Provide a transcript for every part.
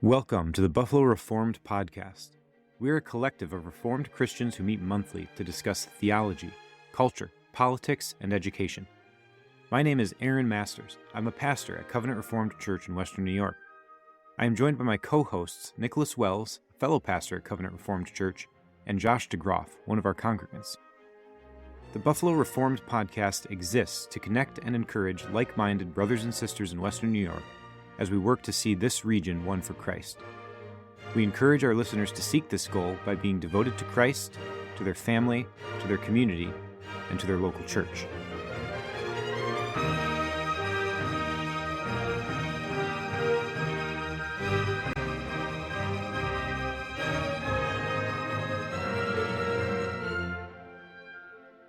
Welcome to the Buffalo Reformed Podcast. We are a collective of Reformed Christians who meet monthly to discuss theology, culture, politics, and education. My name is Aaron Masters. I'm a pastor at Covenant Reformed Church in Western New York. I am joined by my co-hosts, Nicholas Wells, a fellow pastor at Covenant Reformed Church, and Josh DeGroff, one of our congregants. The Buffalo Reformed Podcast exists to connect and encourage like-minded brothers and sisters in Western New York as we work to see this region won for Christ. We encourage our listeners to seek this goal by being devoted to Christ, to their family, to their community, and to their local church.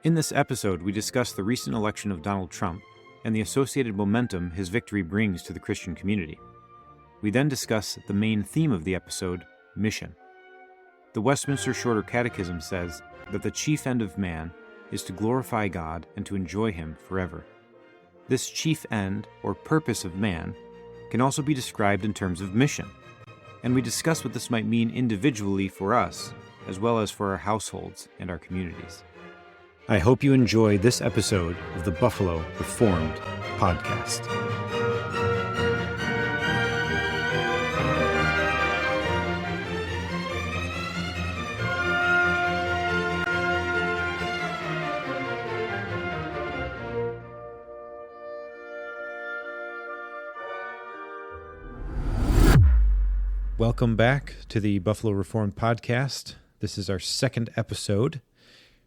In this episode, we discuss the recent election of Donald Trump and the associated momentum his victory brings to the Christian community. We then discuss the main theme of the episode, mission. The Westminster Shorter Catechism says that the chief end of man is to glorify God and to enjoy Him forever. This chief end, or purpose of man, can also be described in terms of mission, and we discuss what this might mean individually for us, as well as for our households and our communities. I hope you enjoy this episode of the Buffalo Reformed Podcast. Welcome back to the Buffalo Reformed Podcast. This is our second episode,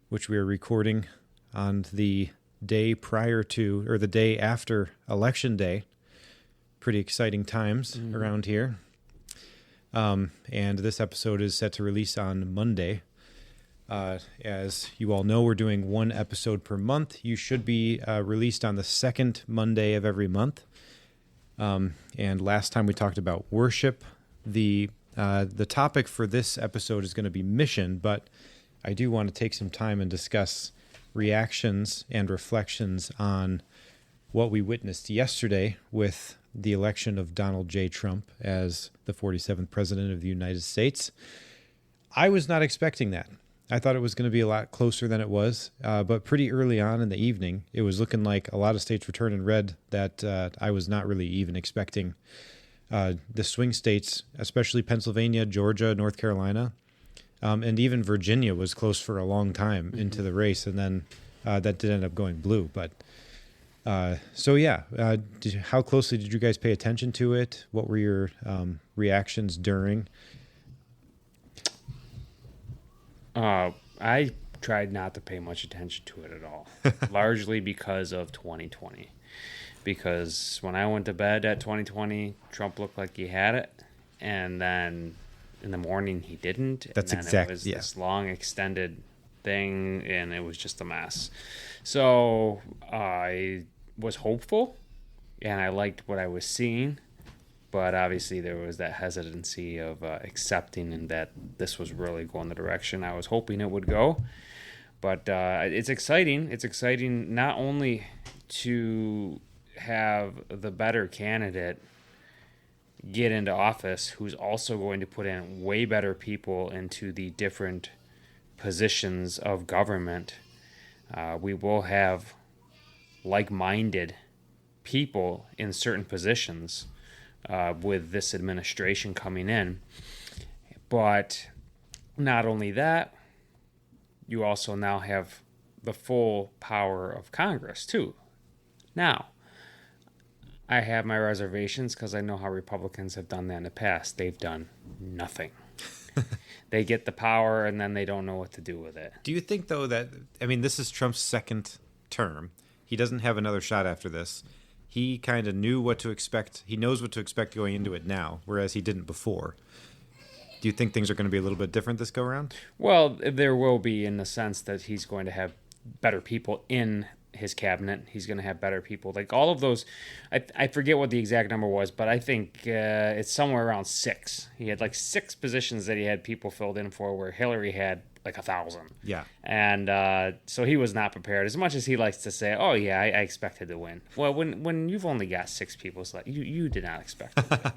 which we are recording on the day prior to, or the day after Election Day. Pretty exciting times around here. And this episode is set to release on Monday. As you all know, we're doing one episode per month. You should be released on the second Monday of every month. And last time we talked about worship. The topic for this episode is going to be mission, but I do want to take some time and discuss reactions and reflections on what we witnessed yesterday with the election of Donald J. Trump as the 47th President of the United States. I was not expecting that. I thought it was going to be a lot closer than it was, but pretty early on in the evening, it was looking like a lot of states were turning red that I was not really even expecting. The swing states, especially Pennsylvania, Georgia, North Carolina, and even Virginia was close for a long time into the race, and then that did end up going blue. But how closely did you guys pay attention to it? What were your reactions during? I tried not to pay much attention to it at all, largely because of 2020. Because when I went to bed at 2020, Trump looked like he had it, and then in the morning he didn't. That's and then exactly, it was this long extended thing, and it was just a mess. So I was hopeful, and I liked what I was seeing, but obviously there was that hesitancy of accepting and that this was really going the direction I was hoping it would go. But it's exciting. It's exciting not only to have the better candidate get into office who's also going to put in way better people into the different positions of government. We will have like-minded people in certain positions with this administration coming in. But not only that, you also now have the full power of Congress too. Now, I have my reservations because I know how Republicans have done that in the past. They've done nothing. They get the power and then they don't know what to do with it. Do you think, though, that, this is Trump's second term. He doesn't have another shot after this. He kind of knew what to expect. He knows what to expect going into it now, whereas he didn't before. Do you think things are going to be a little bit different this go around? Well, there will be, in the sense that he's going to have better people in his cabinet. He's going to have better people. Like all of those, I forget what the exact number was, but I think it's somewhere around 6. He had like 6 positions that he had people filled in for, where Hillary had like 1,000. Yeah. And so he was not prepared. As much as he likes to say, "Oh yeah, I expected to win." Well, when you've only got 6 people, it's like you did not expect to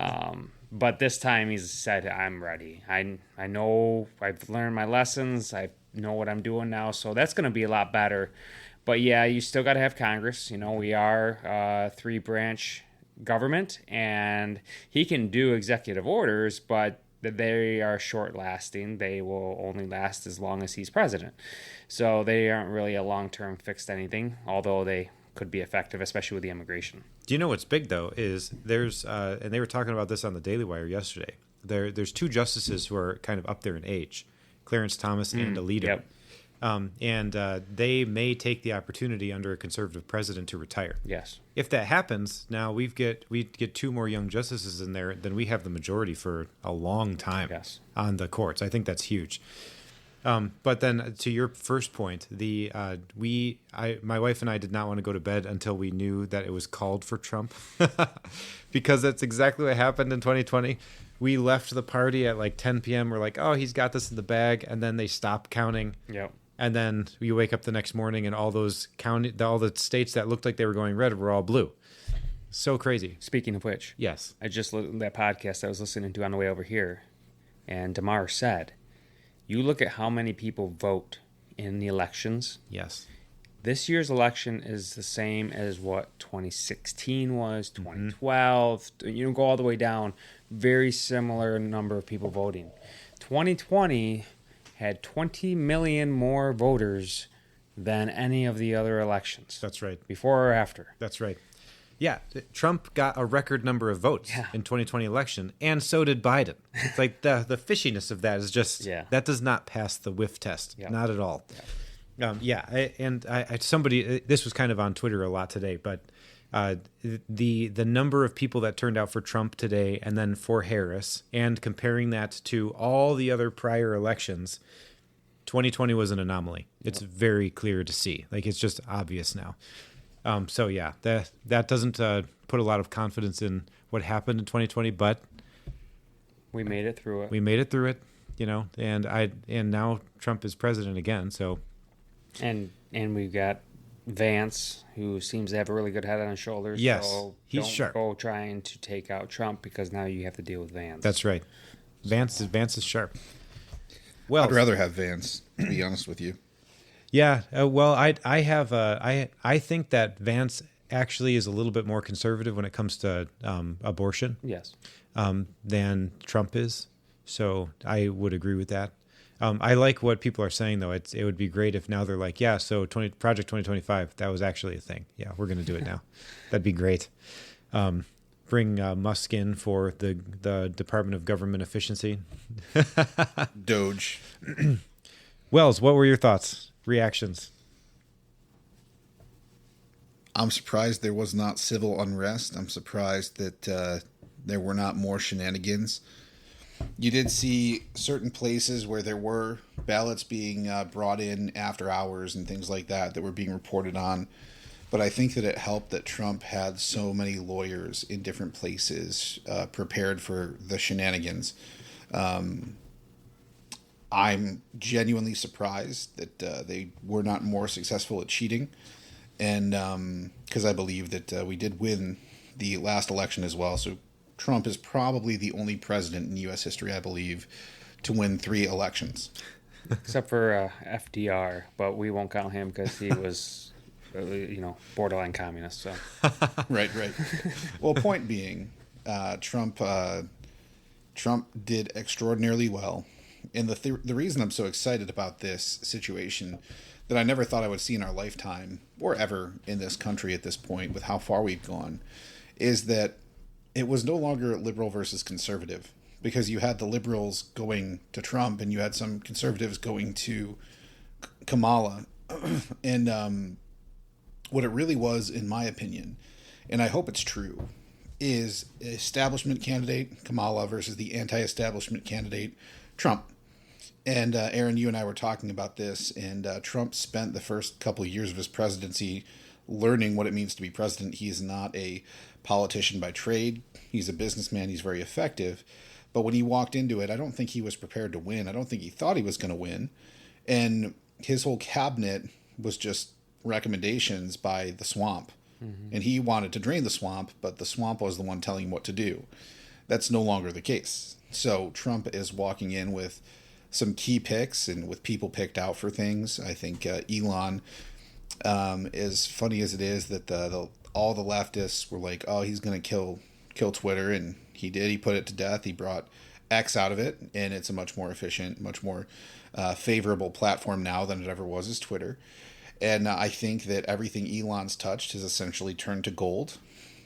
win. But this time he's said, I'm ready. I know I've learned my lessons. I know what I'm doing now. So that's going to be a lot better. But yeah, you still got to have Congress. We are a three-branch government, and he can do executive orders, but they are short-lasting. They will only last as long as he's president. So they aren't really a long-term fixed anything, although they could be effective, especially with the immigration. Do you know what's big though is there's and they were talking about this on the Daily Wire yesterday. There's two justices who are kind of up there in age, Clarence Thomas and Alito. Yep. And they may take the opportunity under a conservative president to retire. Yes. If that happens, now we get two more young justices in there, then we have the majority for a long time Yes. on the courts. I think that's huge. But then to your first point, my wife and I did not want to go to bed until we knew that it was called for Trump, because that's exactly what happened in 2020. We left the party at like 10 p.m. We're like, oh, he's got this in the bag, and then they stopped counting. Yep. And then you wake up the next morning, and all the states that looked like they were going red were all blue. So crazy. Speaking of which, Yes. I just looked at that podcast I was listening to on the way over here, and DeMar said, you look at how many people vote in the elections. Yes. This year's election is the same as what 2016 was, 2012. Go all the way down. Very similar number of people voting. 2020 had 20 million more voters than any of the other elections. That's right. Before or after. That's right. Yeah, Trump got a record number of votes in 2020 election, and so did Biden. It's like the fishiness of that is just that does not pass the whiff test, not at all. Somebody this was kind of on Twitter a lot today, but the number of people that turned out for Trump today and then for Harris, and comparing that to all the other prior elections, 2020 was an anomaly. It's very clear to see. Like, it's just obvious now. That doesn't put a lot of confidence in what happened in 2020, but we made it through it. We made it through it, and now Trump is president again. So, and we've got Vance, who seems to have a really good head on his shoulders. Yes, so he's don't sharp. Go trying to take out Trump, because now you have to deal with Vance. That's right. Vance is sharp. Well, I'd rather have Vance, to be honest with you. Yeah, I think that Vance actually is a little bit more conservative when it comes to abortion. Yes. Than Trump is. So I would agree with that. I like what people are saying though. It would be great if now they're like, yeah, so Project 2025, that was actually a thing. Yeah, we're going to do it now. That'd be great. Bring Musk in for the Department of Government Efficiency. Doge. Wells, what were your thoughts? Reactions? I'm surprised there was not civil unrest. I'm surprised that there were not more shenanigans. You did see certain places where there were ballots being brought in after hours and things like that were being reported on. But I think that it helped that Trump had so many lawyers in different places prepared for the shenanigans. I'm genuinely surprised that they were not more successful at cheating. And because I believe that we did win the last election as well. So Trump is probably the only president in U.S. history, I believe, to win 3 elections. Except for FDR, but we won't count him because he was, borderline communist. So Right. Well, point being, Trump did extraordinarily well. And the reason I'm so excited about this situation that I never thought I would see in our lifetime or ever in this country at this point with how far we've gone is that it was no longer liberal versus conservative, because you had the liberals going to Trump and you had some conservatives going to Kamala. And what it really was, in my opinion, and I hope it's true, is establishment candidate Kamala versus the anti-establishment candidate Trump. And Aaron, you and I were talking about this, and Trump spent the first couple of years of his presidency learning what it means to be president. He is not a politician by trade. He's a businessman. He's very effective. But when he walked into it, I don't think he was prepared to win. I don't think he thought he was going to win. And his whole cabinet was just recommendations by the swamp. Mm-hmm. And he wanted to drain the swamp, but the swamp was the one telling him what to do. That's no longer the case. So Trump is walking in with some key picks and with people picked out for things. I think Elon, as funny as it is that all the leftists were like, oh, he's going to kill Twitter, and he did. He put it to death. He brought X out of it, and it's a much more efficient, much more favorable platform now than it ever was as Twitter. And I think that everything Elon's touched has essentially turned to gold.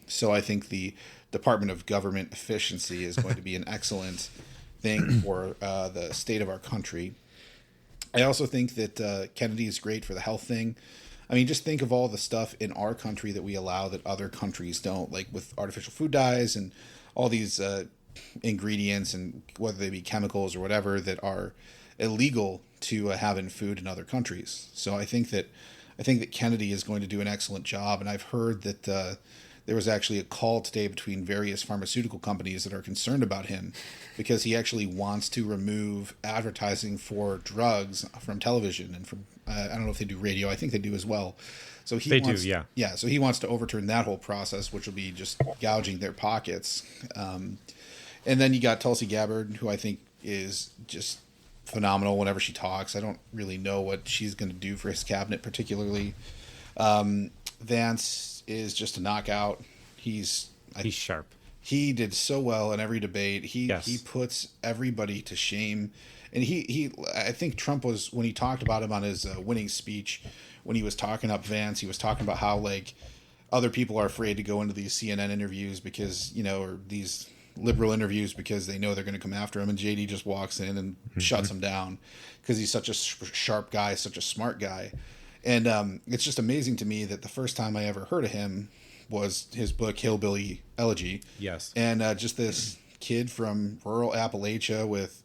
So I think the Department of Government Efficiency is going to be an excellent thing for the state of our country. I also think that Kennedy is great for the health thing. I mean, just think of all the stuff in our country that we allow that other countries don't, like with artificial food dyes and all these ingredients, and whether they be chemicals or whatever, that are illegal to have in food in other countries. So I think that Kennedy is going to do an excellent job, and I've heard that there was actually a call today between various pharmaceutical companies that are concerned about him because he actually wants to remove advertising for drugs from television and from I don't know if they do radio. I think they do as well. So he wants, yeah. So he wants to overturn that whole process, which will be just gouging their pockets. And then you got Tulsi Gabbard, who I think is just phenomenal whenever she talks. I don't really know what she's going to do for his cabinet particularly. Vance is just a knockout. He's sharp. He did so well in every debate. He puts everybody to shame. And I think Trump was, when he talked about him on his winning speech, when he was talking up Vance, he was talking about how like other people are afraid to go into these CNN interviews because, or these liberal interviews because they know they're going to come after him. And JD just walks in and shuts him down because he's such a sharp guy, such a smart guy. And it's just amazing to me that the first time I ever heard of him was his book, Hillbilly Elegy. Yes. And just this kid from rural Appalachia with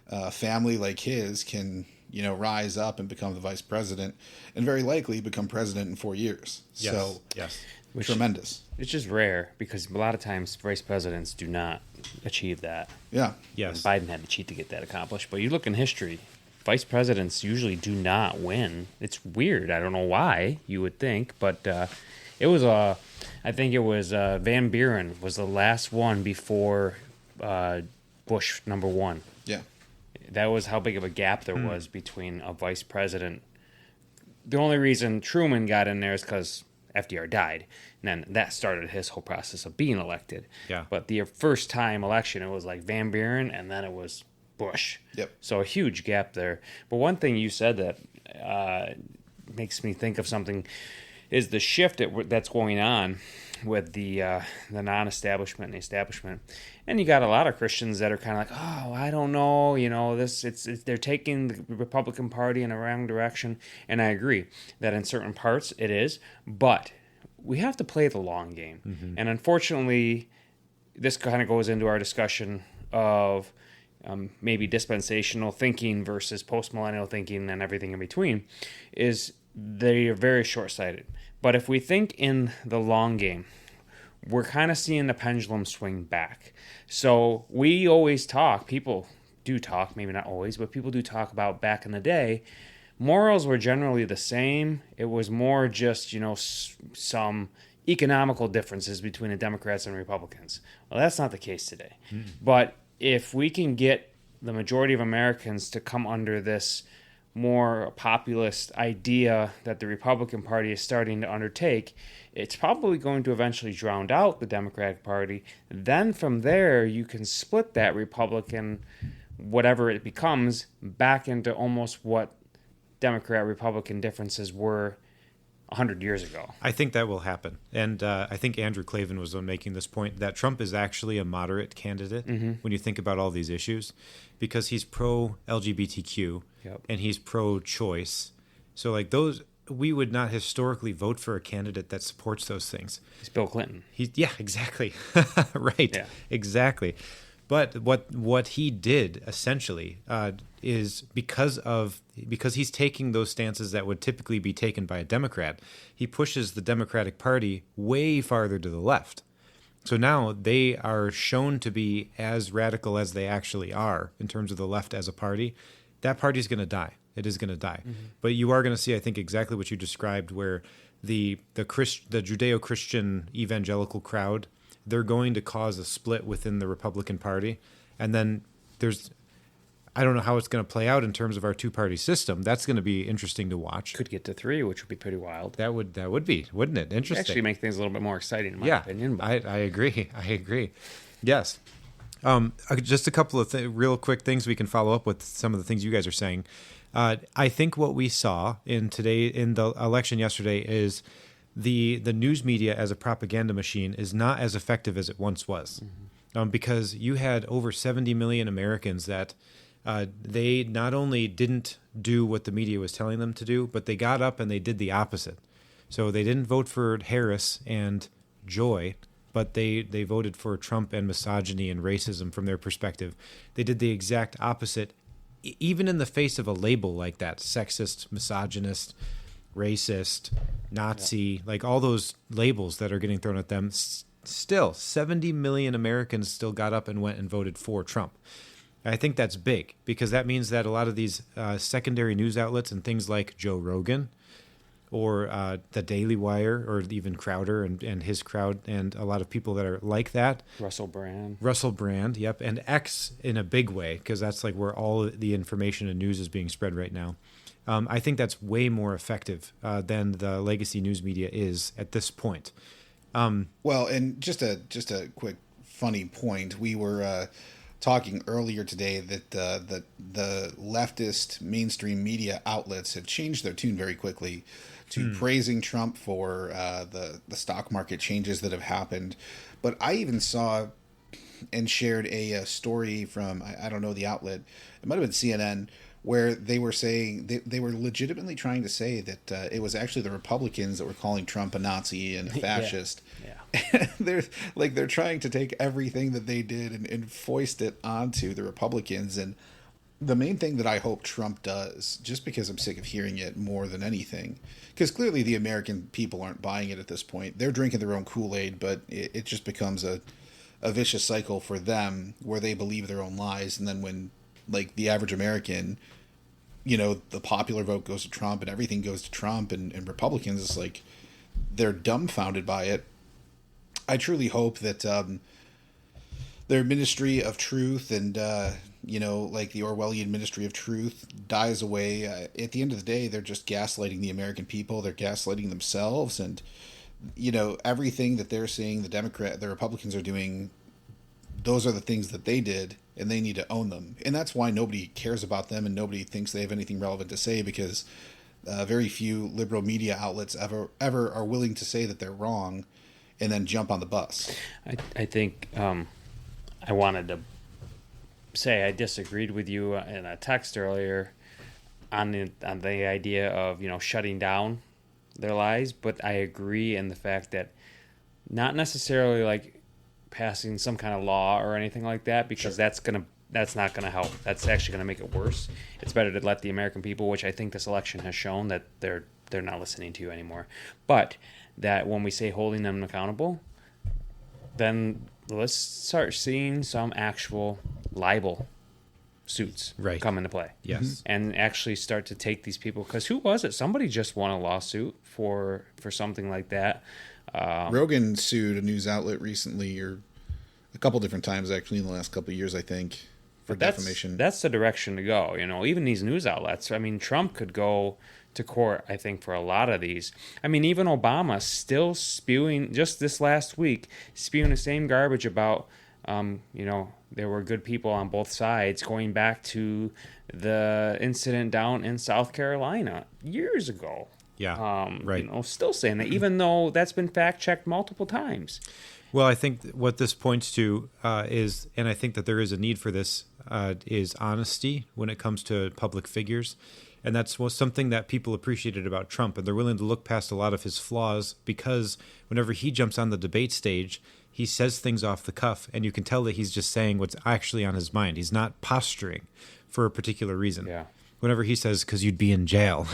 a family like his can, rise up and become the vice president and very likely become president in 4 years. Yes. So, yes. Tremendous. It's just rare because a lot of times vice presidents do not achieve that. Yeah. And Yes. Biden had to cheat to get that accomplished. But you look in history, vice presidents usually do not win. It's weird. I don't know why, you would think, but it was I think it was Van Buren was the last one before Bush number one. Yeah. That was how big of a gap there was between a vice president. The only reason Truman got in there is because FDR died, and then that started his whole process of being elected. Yeah. But the first time election, it was like Van Buren, and then it was Bush. Yep. So a huge gap there. But one thing you said that makes me think of something is the shift that's going on with the non-establishment and the establishment. And you got a lot of Christians that are kind of like, oh, I don't know, they're taking the Republican Party in a wrong direction. And I agree that in certain parts it is, but we have to play the long game. Mm-hmm. And unfortunately, this kind of goes into our discussion of maybe dispensational thinking versus post-millennial thinking and everything in between, is they are very short-sighted. But if we think in the long game, we're kind of seeing the pendulum swing back. So we always talk, people do talk, maybe not always, but people do talk about back in the day, morals were generally the same. It was more just, some economical differences between the Democrats and Republicans. Well, that's not the case today. Mm-hmm. But if we can get the majority of Americans to come under this more populist idea that the Republican Party is starting to undertake, it's probably going to eventually drown out the Democratic Party. Then from there, you can split that Republican, whatever it becomes, back into almost what Democrat-Republican differences were 100 years ago. I think that will happen. And I think Andrew Klavan was making this point that Trump is actually a moderate candidate when you think about all these issues, because he's pro-LGBTQ and he's pro-choice. So like those, we would not historically vote for a candidate that supports those things. It's Bill Clinton. Yeah, exactly. Right. Yeah. Exactly. But what he did essentially is because he's taking those stances that would typically be taken by a Democrat, he pushes the Democratic Party way farther to the left. So now they are shown to be as radical as they actually are in terms of the left as a party. That party's going to die. It is going to die. Mm-hmm. But you are going to see, I think, exactly what you described, where the Judeo-Christian evangelical crowd, they're going to cause a split within the Republican Party. And then I don't know how it's going to play out in terms of our two-party system. That's going to be interesting to watch. Could get to 3, which would be pretty wild. That would be, wouldn't it? Interesting. Actually make things a little bit more exciting, in my opinion. I agree. I agree. Yes. Just a couple of real quick things we can follow up with some of the things you guys are saying. I think what we saw in the election yesterday is the news media as a propaganda machine is not as effective as it once was, because you had over 70 million Americans that they not only didn't do what the media was telling them to do, but they got up and they did the opposite. So they didn't vote for Harris and Joy, but they voted for Trump and misogyny and racism from their perspective. They did the exact opposite, even in the face of a label like that: sexist, misogynist, racist, Nazi, like all those labels that are getting thrown at them. Still, 70 million Americans still got up and went and voted for Trump. I think that's big, because that means that a lot of these secondary news outlets and things like Joe Rogan or the Daily Wire, or even Crowder and his crowd, and a lot of people that are like that. Russell Brand, yep. And X in a big way, because that's like where all the information and news is being spread right now. I think that's way more effective than the legacy news media is at this point. Well, and just a quick funny point. We were talking earlier today that the leftist mainstream media outlets have changed their tune very quickly to praising Trump for the stock market changes that have happened. But I even saw and shared a story from, I don't know the outlet, it might have been CNN, where they were saying they were legitimately trying to say that it was actually the Republicans that were calling Trump a Nazi and a fascist. Yeah. They're trying to take everything that they did and foist it onto the Republicans. And the main thing that I hope Trump does, just because I'm sick of hearing it more than anything, because clearly the American people aren't buying it at this point. They're drinking their own Kool-Aid, but it just becomes a vicious cycle for them where they believe their own lies. And then when, like, the average American, the popular vote goes to Trump and everything goes to Trump, and Republicans, it's like they're dumbfounded by it. I truly hope that their ministry of truth and, like the Orwellian ministry of truth dies away. At the end of the day, they're just gaslighting the American people. They're gaslighting themselves. And, everything that they're seeing the Republicans are doing, those are the things that they did, and they need to own them. And that's why nobody cares about them and nobody thinks they have anything relevant to say, because very few liberal media outlets ever are willing to say that they're wrong and then jump on the bus. I think I wanted to say I disagreed with you in a text earlier on the idea of shutting down their lies, but I agree in the fact that not necessarily like passing some kind of law or anything like that, because that's not gonna help. That's actually gonna make it worse. It's better to let the American people, which I think this election has shown that they're not listening to you anymore. But that when we say holding them accountable, then let's start seeing some actual libel suits come into play. Yes. And actually start to take these people, because who was it? Somebody just won a lawsuit for something like that. Rogan sued a news outlet recently, or a couple different times actually in the last couple of years, I think, for defamation. That's the direction to go. Even these news outlets. I mean, Trump could go to court, I think, for a lot of these. I mean, even Obama still spewing, just this last week, spewing the same garbage about, there were good people on both sides, going back to the incident down in South Carolina years ago. Yeah, right. Still saying that, even though that's been fact-checked multiple times. Well, I think what this points to is, and I think that there is a need for this, is honesty when it comes to public figures. And that's something that people appreciated about Trump, and they're willing to look past a lot of his flaws, because whenever he jumps on the debate stage, he says things off the cuff, and you can tell that he's just saying what's actually on his mind. He's not posturing for a particular reason. Yeah. Whenever he says, because you'd be in jail.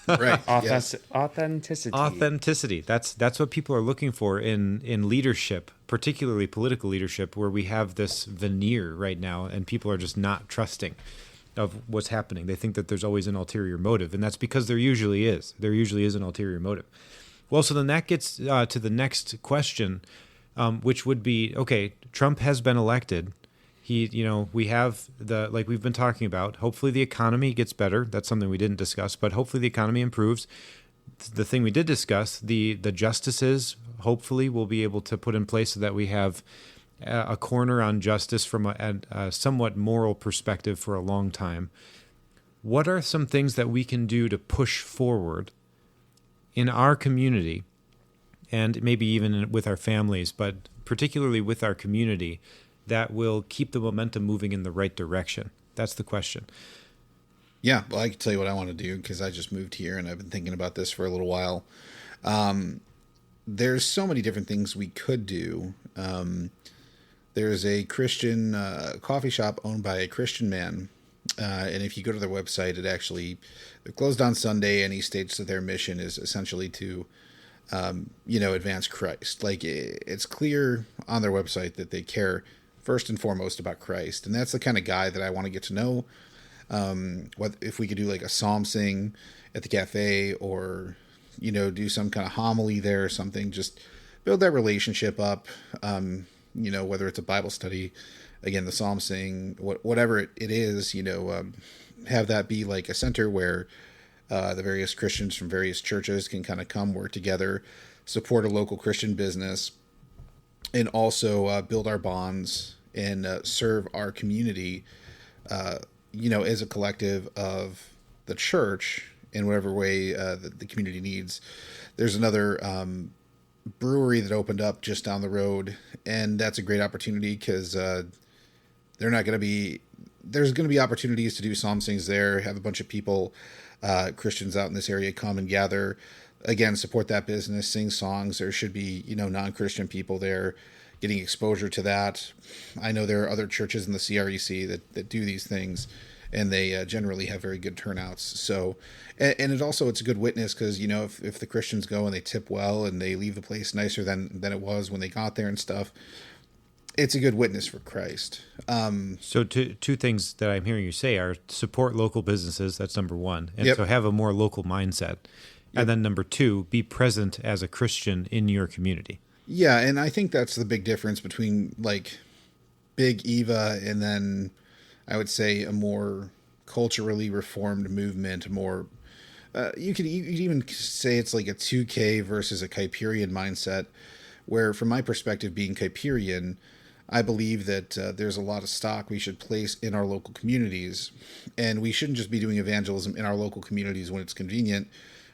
Right. Authenticity. That's what people are looking for in leadership, particularly political leadership, where we have this veneer right now, and people are just not trusting of what's happening. They think that there's always an ulterior motive, and that's because there usually is. There usually is an ulterior motive. Well, so then that gets to the next question. which would be, okay, Trump has been elected. We have like we've been talking about, hopefully the economy gets better. That's something we didn't discuss, but hopefully the economy improves. The thing we did discuss, the justices, hopefully we'll be able to put in place so that we have a corner on justice from a somewhat moral perspective for a long time. What are some things that we can do to push forward in our community, and maybe even with our families, but particularly with our community, that will keep the momentum moving in the right direction? That's the question. Yeah, well, I can tell you what I want to do because I just moved here and I've been thinking about this for a little while. There's so many different things we could do. There's a Christian coffee shop owned by a Christian man. And if you go to their website, they're closed on Sunday, and he states that their mission is essentially to, advance Christ. Like, it's clear on their website that they care first and foremost about Christ. And that's the kind of guy that I want to get to know. What if we could do like a psalm sing at the cafe, or, do some kind of homily there or something, just build that relationship up. Whether it's a Bible study, again, the psalm sing, whatever it is, have that be like a center where the various Christians from various churches can kind of come work together, support a local Christian business, and also build our bonds and serve our community, as a collective of the church in whatever way the community needs. There's another brewery that opened up just down the road, and that's a great opportunity because there's going to be opportunities to do psalm sings there, have a bunch of people, Christians out in this area, come and gather, again, support that business, sing songs. There should be, non-Christian people there getting exposure to that. I know there are other churches in the CREC that do these things, and they generally have very good turnouts. So, and it's a good witness because, if the Christians go and they tip well and they leave the place nicer than it was when they got there and stuff, it's a good witness for Christ. So two things that I'm hearing you say are support local businesses. That's number one. And Yep. so have a more local mindset. Yep. And then number two, be present as a Christian in your community. Yeah. And I think that's the big difference between like Big Eva and then I would say a more culturally reformed movement, more, you could even say it's like a 2K versus a Kuyperian mindset, where from my perspective, being Kuyperian, I believe that there's a lot of stock we should place in our local communities, and we shouldn't just be doing evangelism in our local communities when it's convenient.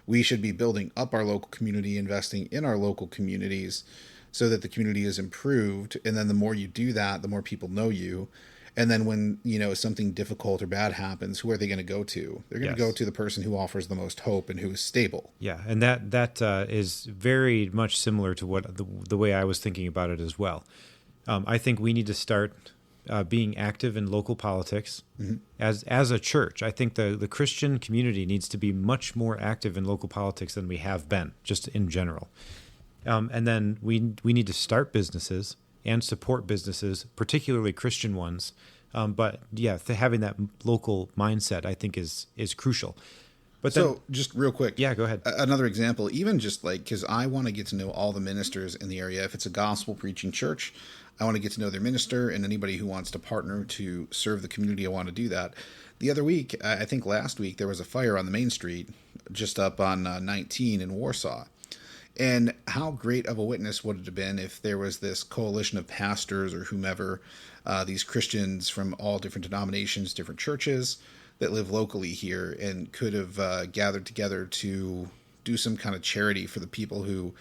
We should be building up our local community, investing in our local communities so that the community is improved. And then the more you do that, the more people know you. And then when, something difficult or bad happens, who are they going to go to? They're going to go to the person who offers the most hope and who is stable. Yeah, and that is very much similar to what the way I was thinking about it as well. I think we need to start being active in local politics as a church. I think the Christian community needs to be much more active in local politics than we have been, just in general. And then we need to start businesses and support businesses, particularly Christian ones. But yeah, having that local mindset, I think, is crucial. But so just real quick. Yeah, go ahead. Another example, even just like, because I want to get to know all the ministers in the area. If it's a gospel preaching church, I want to get to know their minister, and anybody who wants to partner to serve the community, I want to do that. The other week, I think last week, there was a fire on the main street just up on 19 in Warsaw. And how great of a witness would it have been if there was this coalition of pastors or whomever, these Christians from all different denominations, different churches that live locally here, and could have gathered together to do some kind of charity for the people who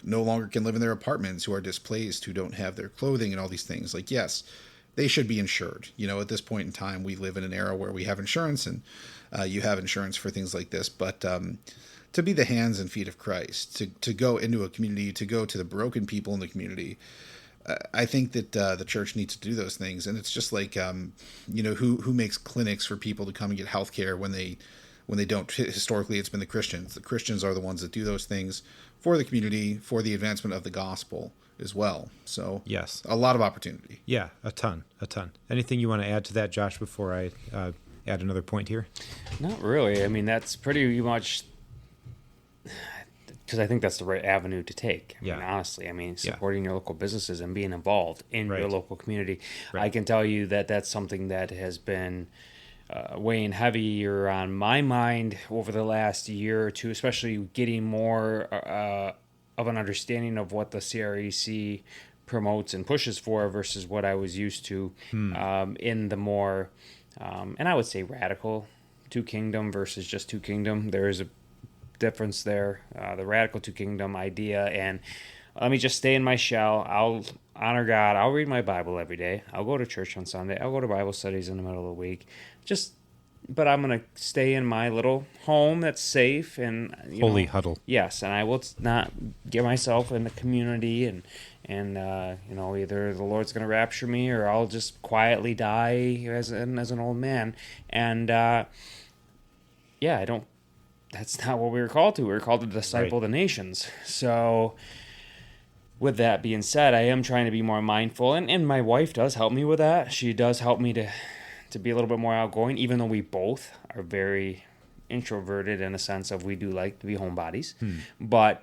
no longer can live in their apartments, who are displaced, who don't have their clothing and all these things. Like, yes, they should be insured. At this point in time, we live in an era where we have insurance, and you have insurance for things like this. But to be the hands and feet of Christ, to go into a community, to go to the broken people in the community, I think that the church needs to do those things. And it's just like, who makes clinics for people to come and get health care when they don't? Historically, it's been the Christians. The Christians are the ones that do those things for the community, for the advancement of the gospel as well. So yes, a lot of opportunity. Yeah, a ton. Anything you want to add to that, Josh, before I add another point here? Not really. I mean, that's pretty much because I think that's the right avenue to take. I mean, Yeah. honestly, I mean, supporting your local businesses and being involved in your Right. local community. Right. I can tell you that that's something that has been weighing heavier on my mind over the last year or two, especially getting more of an understanding of what the CREC promotes and pushes for versus what I was used to in the more, and I would say radical two kingdom versus just two kingdom. There is a difference there. The radical two kingdom idea, and let me just stay in my shell. I'll honor God. I'll read my Bible every day. I'll go to church on Sunday. I'll go to Bible studies in the middle of the week. But I'm gonna stay in my little home that's safe and Holy huddle. Yes, and I will not get myself in the community and either the Lord's gonna rapture me or I'll just quietly die as an old man. And I don't. That's not what we were called to. We were called to disciple the nations. So, with that being said, I am trying to be more mindful, and my wife does help me with that. She does help me to be a little bit more outgoing, even though we both are very introverted in a sense of we do like to be homebodies. But,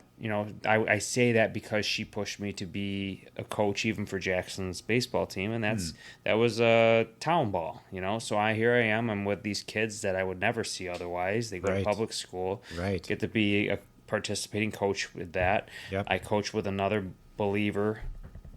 I say that because she pushed me to be a coach even for Jackson's baseball team, and that was a town ball, So here I am. I'm with these kids that I would never see otherwise. They go to public school. Right. Get to be a participating coach with that. Yep. I coach with another believer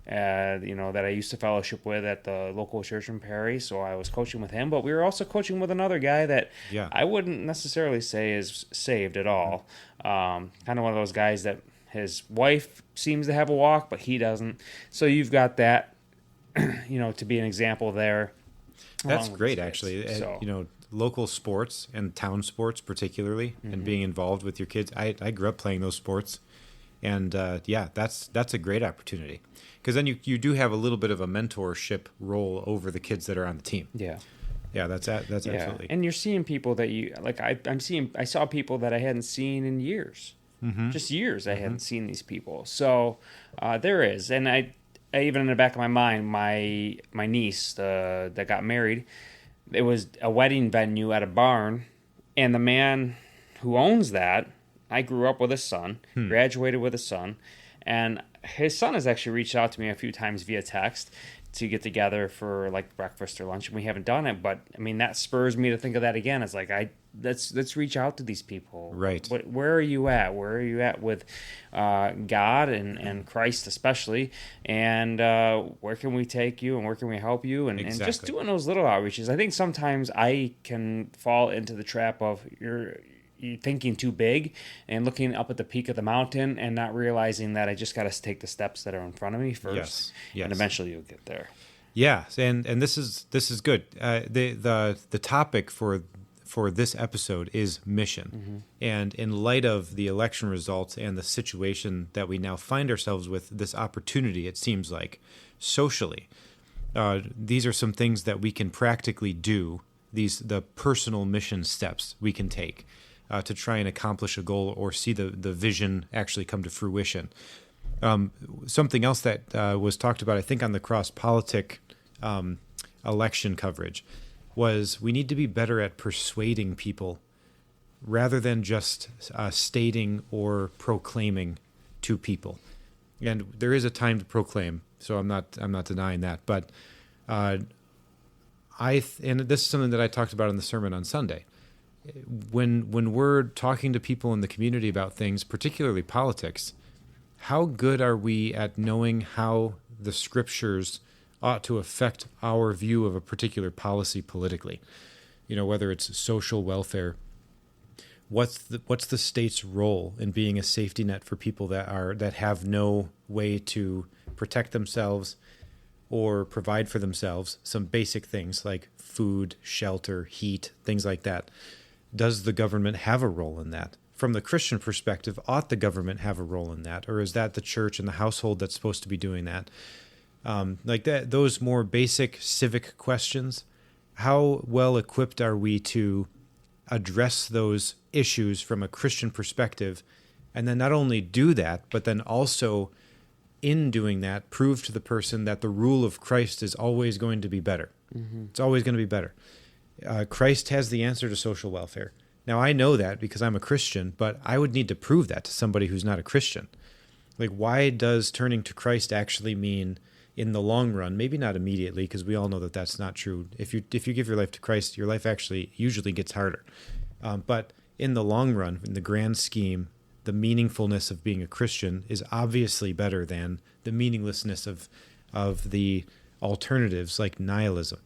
that I used to fellowship with at the local church in Perry, so I was coaching with him, but we were also coaching with another guy that I wouldn't necessarily say is saved at all. Kind of one of those guys that his wife seems to have a walk, but he doesn't. So you've got that, to be an example there. That's great, actually. So, local sports and town sports particularly, and being involved with your kids. I grew up playing those sports. And that's a great opportunity, because then you do have a little bit of a mentorship role over the kids that are on the team. Yeah, that's absolutely. And you're seeing people that you like. I saw people that I hadn't seen in years, just years. I hadn't seen these people. So there is, and I even in the back of my mind, my niece that got married, it was a wedding venue at a barn, and the man who owns that. I grew up with a son, graduated with a son, and his son has actually reached out to me a few times via text to get together for like breakfast or lunch, and we haven't done it. But I mean, that spurs me to think of that again. It's like let's reach out to these people. Right. Where are you at? Where are you at with God and Christ especially? And where can we take you and where can we help you? And just doing those little outreaches. I think sometimes I can fall into the trap of you're thinking too big and looking up at the peak of the mountain and not realizing that I just got to take the steps that are in front of me first. Yes. And eventually you'll get there. Yeah. And this is good. The topic for this episode is mission. And in light of the election results and the situation that we now find ourselves with, this opportunity, it seems like socially, these are some things that we can practically do. The personal mission steps we can take to try and accomplish a goal or see the vision actually come to fruition. Something else that was talked about, I think, on the Cross Politic election coverage was we need to be better at persuading people rather than just stating or proclaiming to people. And there is a time to proclaim, so I'm not denying that. But and this is something that I talked about in the sermon on Sunday. When we're talking to people in the community about things, particularly politics, how good are we at knowing how the scriptures ought to affect our view of a particular policy politically? Whether it's social welfare, what's the state's role in being a safety net for people that have no way to protect themselves or provide for themselves some basic things like food, shelter, heat, things like that. Does the government have a role in that? From the Christian perspective, ought the government have a role in that? Or is that the church and the household that's supposed to be doing that? Like that, those more basic civic questions, how well equipped are we to address those issues from a Christian perspective, and then not only do that, but then also in doing that, prove to the person that the rule of Christ is always going to be better. It's always going to be better. Christ has the answer to social welfare. Now, I know that because I'm a Christian, but I would need to prove that to somebody who's not a Christian. Like, why does turning to Christ actually mean in the long run, maybe not immediately, because we all know that that's not true. If you give your life to Christ, your life actually usually gets harder. But in the long run, in the grand scheme, the meaningfulness of being a Christian is obviously better than the meaninglessness of the alternatives like nihilism.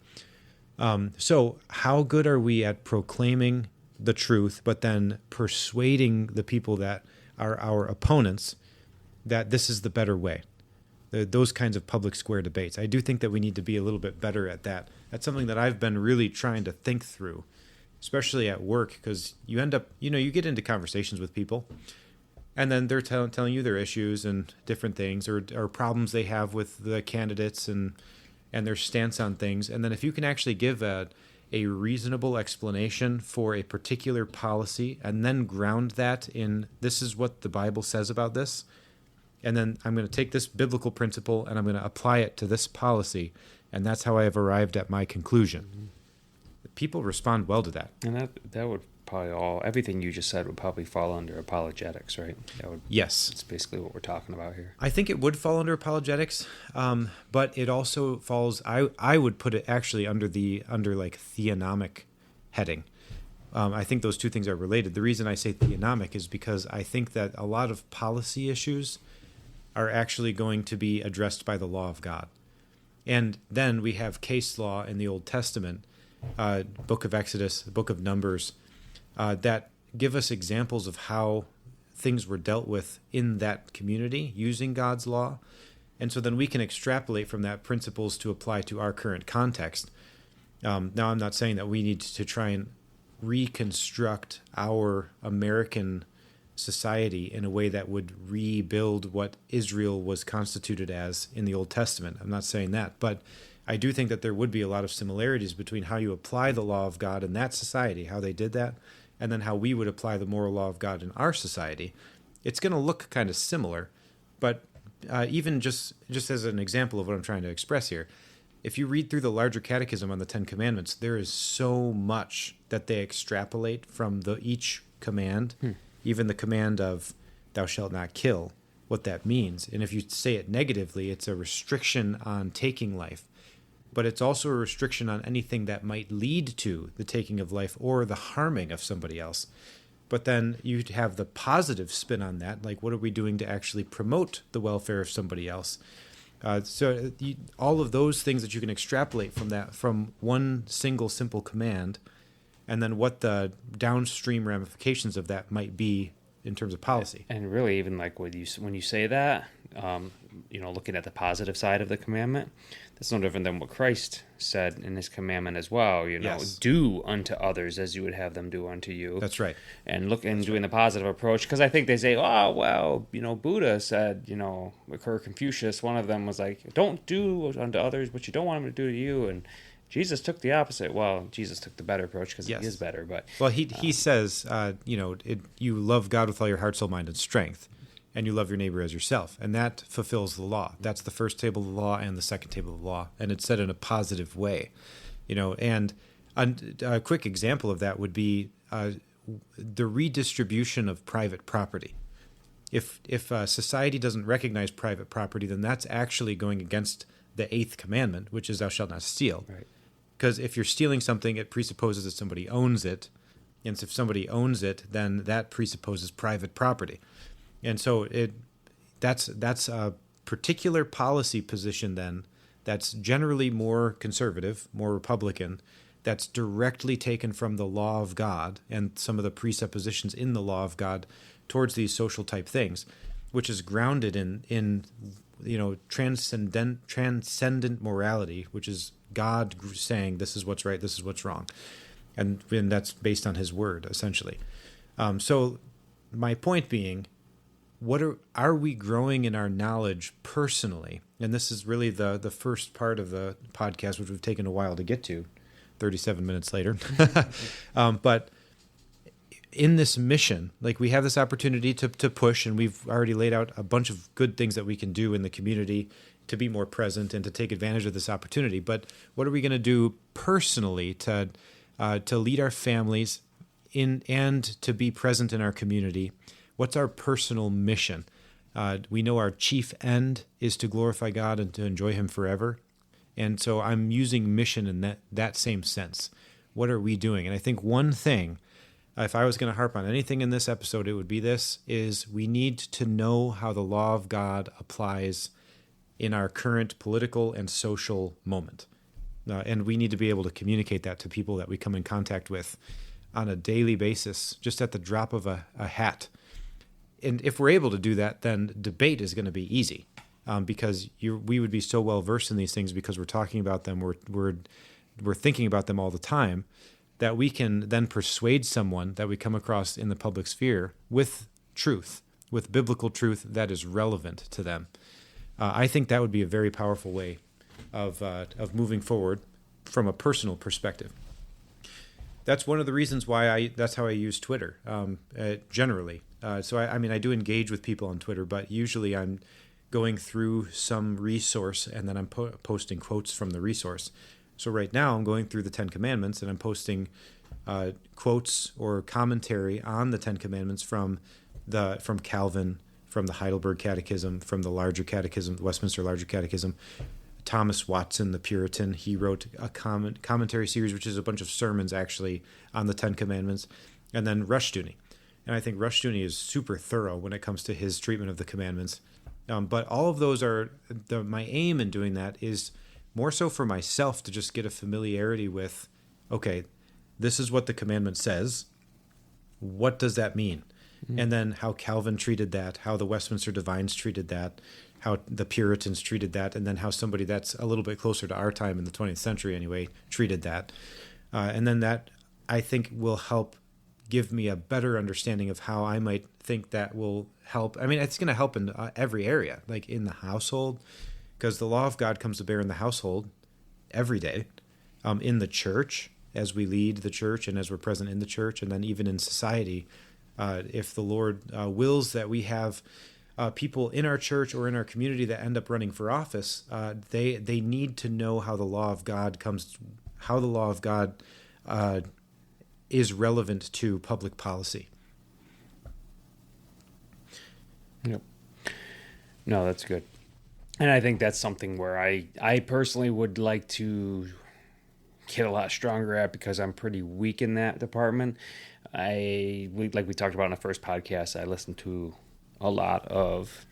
So how good are we at proclaiming the truth, but then persuading the people that are our opponents that this is the better way? Those kinds of public square debates. I do think that we need to be a little bit better at that. That's something that I've been really trying to think through, especially at work, because you end up, you get into conversations with people, and then they're telling you their issues and different things or problems they have with the candidates and their stance on things. And then if you can actually give a reasonable explanation for a particular policy and then ground that in this is what the Bible says about this, and then I'm going to take this biblical principle and I'm going to apply it to this policy, and that's how I have arrived at my conclusion. Mm-hmm. People respond well to that. And that would probably everything you just said would probably fall under apologetics, right? Yes. That's basically what we're talking about here. I think it would fall under apologetics, but it also falls, I would put it actually under like theonomic heading. I think those two things are related. The reason I say theonomic is because I think that a lot of policy issues are actually going to be addressed by the law of God. And then we have case law in the Old Testament, book of Exodus, the book of Numbers, that give us examples of how things were dealt with in that community using God's law. And so then we can extrapolate from that principles to apply to our current context. Now, I'm not saying that we need to try and reconstruct our American society in a way that would rebuild what Israel was constituted as in the Old Testament. I'm not saying that, but I do think that there would be a lot of similarities between how you apply the law of God in that society, how they did that, and then how we would apply the moral law of God in our society. It's going to look kind of similar, but even just as an example of what I'm trying to express here, if you read through the larger catechism on the Ten Commandments, there is so much that they extrapolate from each command, even the command of thou shalt not kill, what that means. And if you say it negatively, it's a restriction on taking life. But it's also a restriction on anything that might lead to the taking of life or the harming of somebody else. But then you'd have the positive spin on that, like what are we doing to actually promote the welfare of somebody else? So all of those things that you can extrapolate from one single simple command, and then what the downstream ramifications of that might be in terms of policy. And really, even like when you say that, looking at the positive side of the commandment, that's no different than what Christ said in his commandment as well. Yes. Do unto others as you would have them do unto you. That's right. And doing the positive approach, because I think they say, oh, well, Buddha said, or Confucius, one of them was like, don't do unto others what you don't want them to do to you. And Jesus took the opposite. Well, Jesus took the better approach because Yes. he is better. But he says, you love God with all your heart, soul, mind, and strength, and you love your neighbor as yourself, and that fulfills the law. That's the first table of the law and the second table of the law, and it's said in a positive way, And a quick example of that would be the redistribution of private property. If society doesn't recognize private property, then that's actually going against the eighth commandment, which is thou shalt not steal. Right. Because if you're stealing something, it presupposes that somebody owns it. And if somebody owns it, then that presupposes private property. And so that's a particular policy position then that's generally more conservative, more Republican, that's directly taken from the law of God and some of the presuppositions in the law of God towards these social type things, which is grounded in transcendent morality, which is God saying this is what's right, this is what's wrong, and that's based on His word essentially. So my point being, what are we growing in our knowledge personally? And this is really the first part of the podcast, which we've taken a while to get to, 37 minutes later. But in this mission, like we have this opportunity to push, and we've already laid out a bunch of good things that we can do in the community to be more present and to take advantage of this opportunity. But what are we going to do personally to lead our families and to be present in our community, what's our personal mission? We know our chief end is to glorify God and to enjoy him forever. And so I'm using mission in that same sense. What are we doing? And I think one thing, if I was going to harp on anything in this episode, it would be this, is we need to know how the law of God applies in our current political and social moment. And we need to be able to communicate that to people that we come in contact with on a daily basis, just at the drop of a hat. And if we're able to do that, then debate is going to be easy, because we would be so well versed in these things because we're talking about them, we're thinking about them all the time, that we can then persuade someone that we come across in the public sphere with truth, with biblical truth that is relevant to them. I think that would be a very powerful way of moving forward from a personal perspective. That's one of the reasons why that's how I use Twitter generally. So I do engage with people on Twitter, but usually I'm going through some resource and then I'm posting quotes from the resource. So right now I'm going through the Ten Commandments and I'm posting quotes or commentary on the Ten Commandments from Calvin, from the Heidelberg Catechism, from the larger catechism, the Westminster Larger Catechism. Thomas Watson, the Puritan, he wrote a commentary series, which is a bunch of sermons actually on the Ten Commandments, and then Rushdoony. And I think Rushdoony is super thorough when it comes to his treatment of the commandments. But all of those are, my aim in doing that is more so for myself to just get a familiarity with, okay, this is what the commandment says. What does that mean? Mm-hmm. And then how Calvin treated that, how the Westminster Divines treated that, how the Puritans treated that, and then how somebody that's a little bit closer to our time in the 20th century anyway treated that. And then that, I think, will help give me a better understanding of how I might think that will help. I mean, it's going to help in every area, like in the household, because the law of God comes to bear in the household every day, in the church, as we lead the church and as we're present in the church, and then even in society. If the Lord wills that we have people in our church or in our community that end up running for office, they need to know how the law of God is relevant to public policy. Yep. No, that's good. And I think that's something where I personally would like to get a lot stronger at, because I'm pretty weak in that department. Like we talked about in the first podcast, I listen to a lot of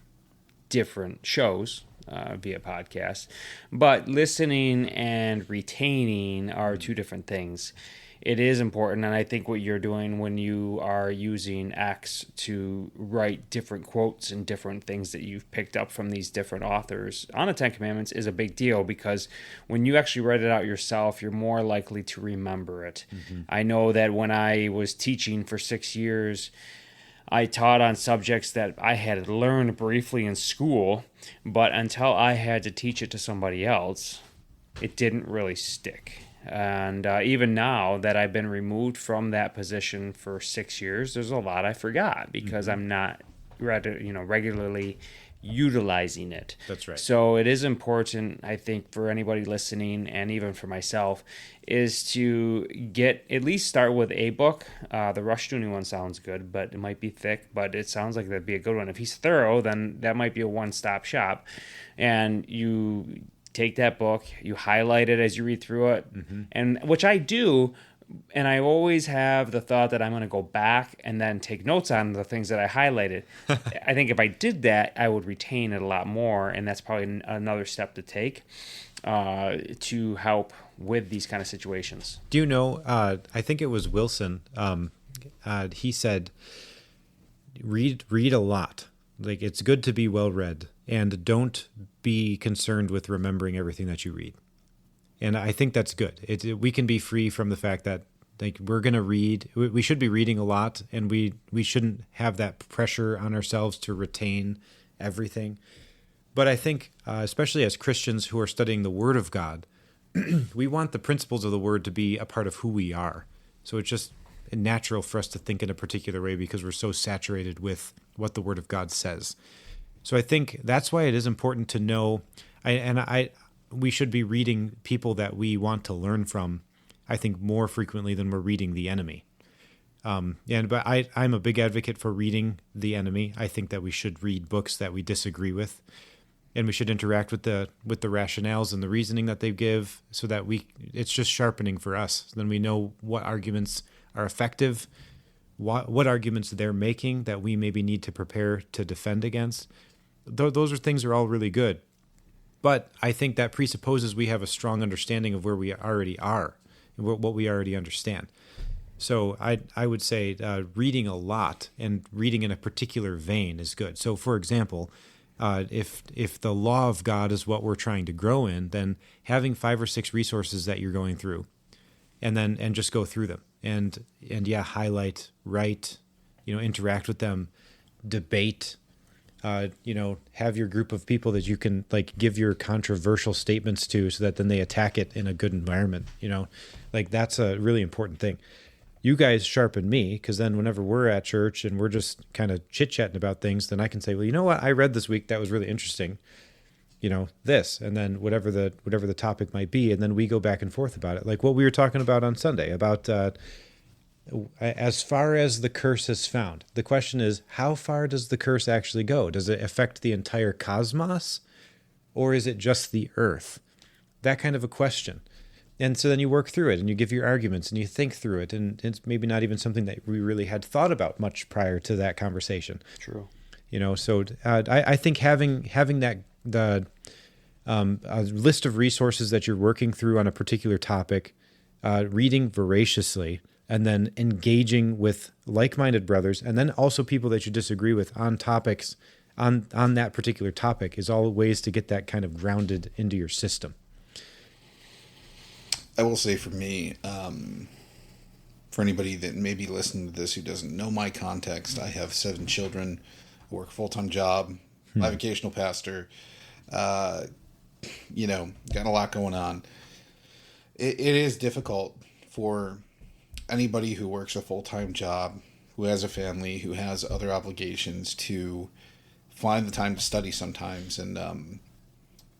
different shows via podcast, but listening and retaining are two different things. It is important, and I think what you're doing when you are using X to write different quotes and different things that you've picked up from these different authors on the Ten Commandments is a big deal, because when you actually write it out yourself, you're more likely to remember it. Mm-hmm. I know that when I was teaching for 6 years, I taught on subjects that I had learned briefly in school, but until I had to teach it to somebody else, it didn't really stick. And even now that I've been removed from that position for 6 years, there's a lot I forgot because mm-hmm. I'm not regularly utilizing it. That's right. So it is important, I think, for anybody listening, and even for myself, is to at least start with a book. The Rushdoony one sounds good, but it might be thick, but it sounds like that'd be a good one. If he's thorough, then that might be a one-stop shop. And you take that book, you highlight it as you read through it, mm-hmm. and which I do, and I always have the thought that I'm going to go back and then take notes on the things that I highlighted. I think if I did that, I would retain it a lot more, and that's probably another step to take to help with these kind of situations. Do you know, I think it was Wilson, he said, read a lot. Like, it's good to be well read, and don't be concerned with remembering everything that you read. And I think that's good. We can be free from the fact that, like, we're going to read. We should be reading a lot, and we shouldn't have that pressure on ourselves to retain everything. But I think, especially as Christians who are studying the Word of God, we want the principles of the Word to be a part of who we are. So it's just natural for us to think in a particular way because we're so saturated with what the Word of God says. So I think that's why it is important to know, we should be reading people that we want to learn from, I think, more frequently than we're reading the enemy. But I'm a big advocate for reading The Enemy. I think that we should read books that we disagree with, and we should interact with the rationales and the reasoning that they give, so that it's just sharpening for us. So then we know what arguments are effective, what arguments they're making that we maybe need to prepare to defend against. Those are things are all really good. But I think that presupposes we have a strong understanding of where we already are and what we already understand. So I would say reading a lot and reading in a particular vein is good. So, for example, if the law of God is what we're trying to grow in, then having 5 or 6 resources that you're going through, and just go through them and highlight, write, interact with them, debate. Have your group of people that you can give your controversial statements to, so that then they attack it in a good environment. That's a really important thing. You guys sharpen me, because then whenever we're at church and we're just kind of chit-chatting about things, then I can say, well, you know what I read this week that was really interesting, this, and then whatever the topic might be, and then we go back and forth about it, like what we were talking about on Sunday about as far as the curse is found. The question is, how far does the curse actually go? Does it affect the entire cosmos, or is it just the earth? That kind of a question. And so then you work through it and you give your arguments and you think through it. And it's maybe not even something that we really had thought about much prior to that conversation. True. So I think having that, a list of resources that you're working through on a particular topic, reading voraciously, and then engaging with like-minded brothers, and then also people that you disagree with on topics, on that particular topic, is all ways to get that kind of grounded into your system. I will say for me, for anybody that may be listening to this who doesn't know my context, I have 7 children, I work a full-time job, bivocational pastor, got a lot going on. It is difficult for anybody who works a full-time job, who has a family, who has other obligations, to find the time to study sometimes. And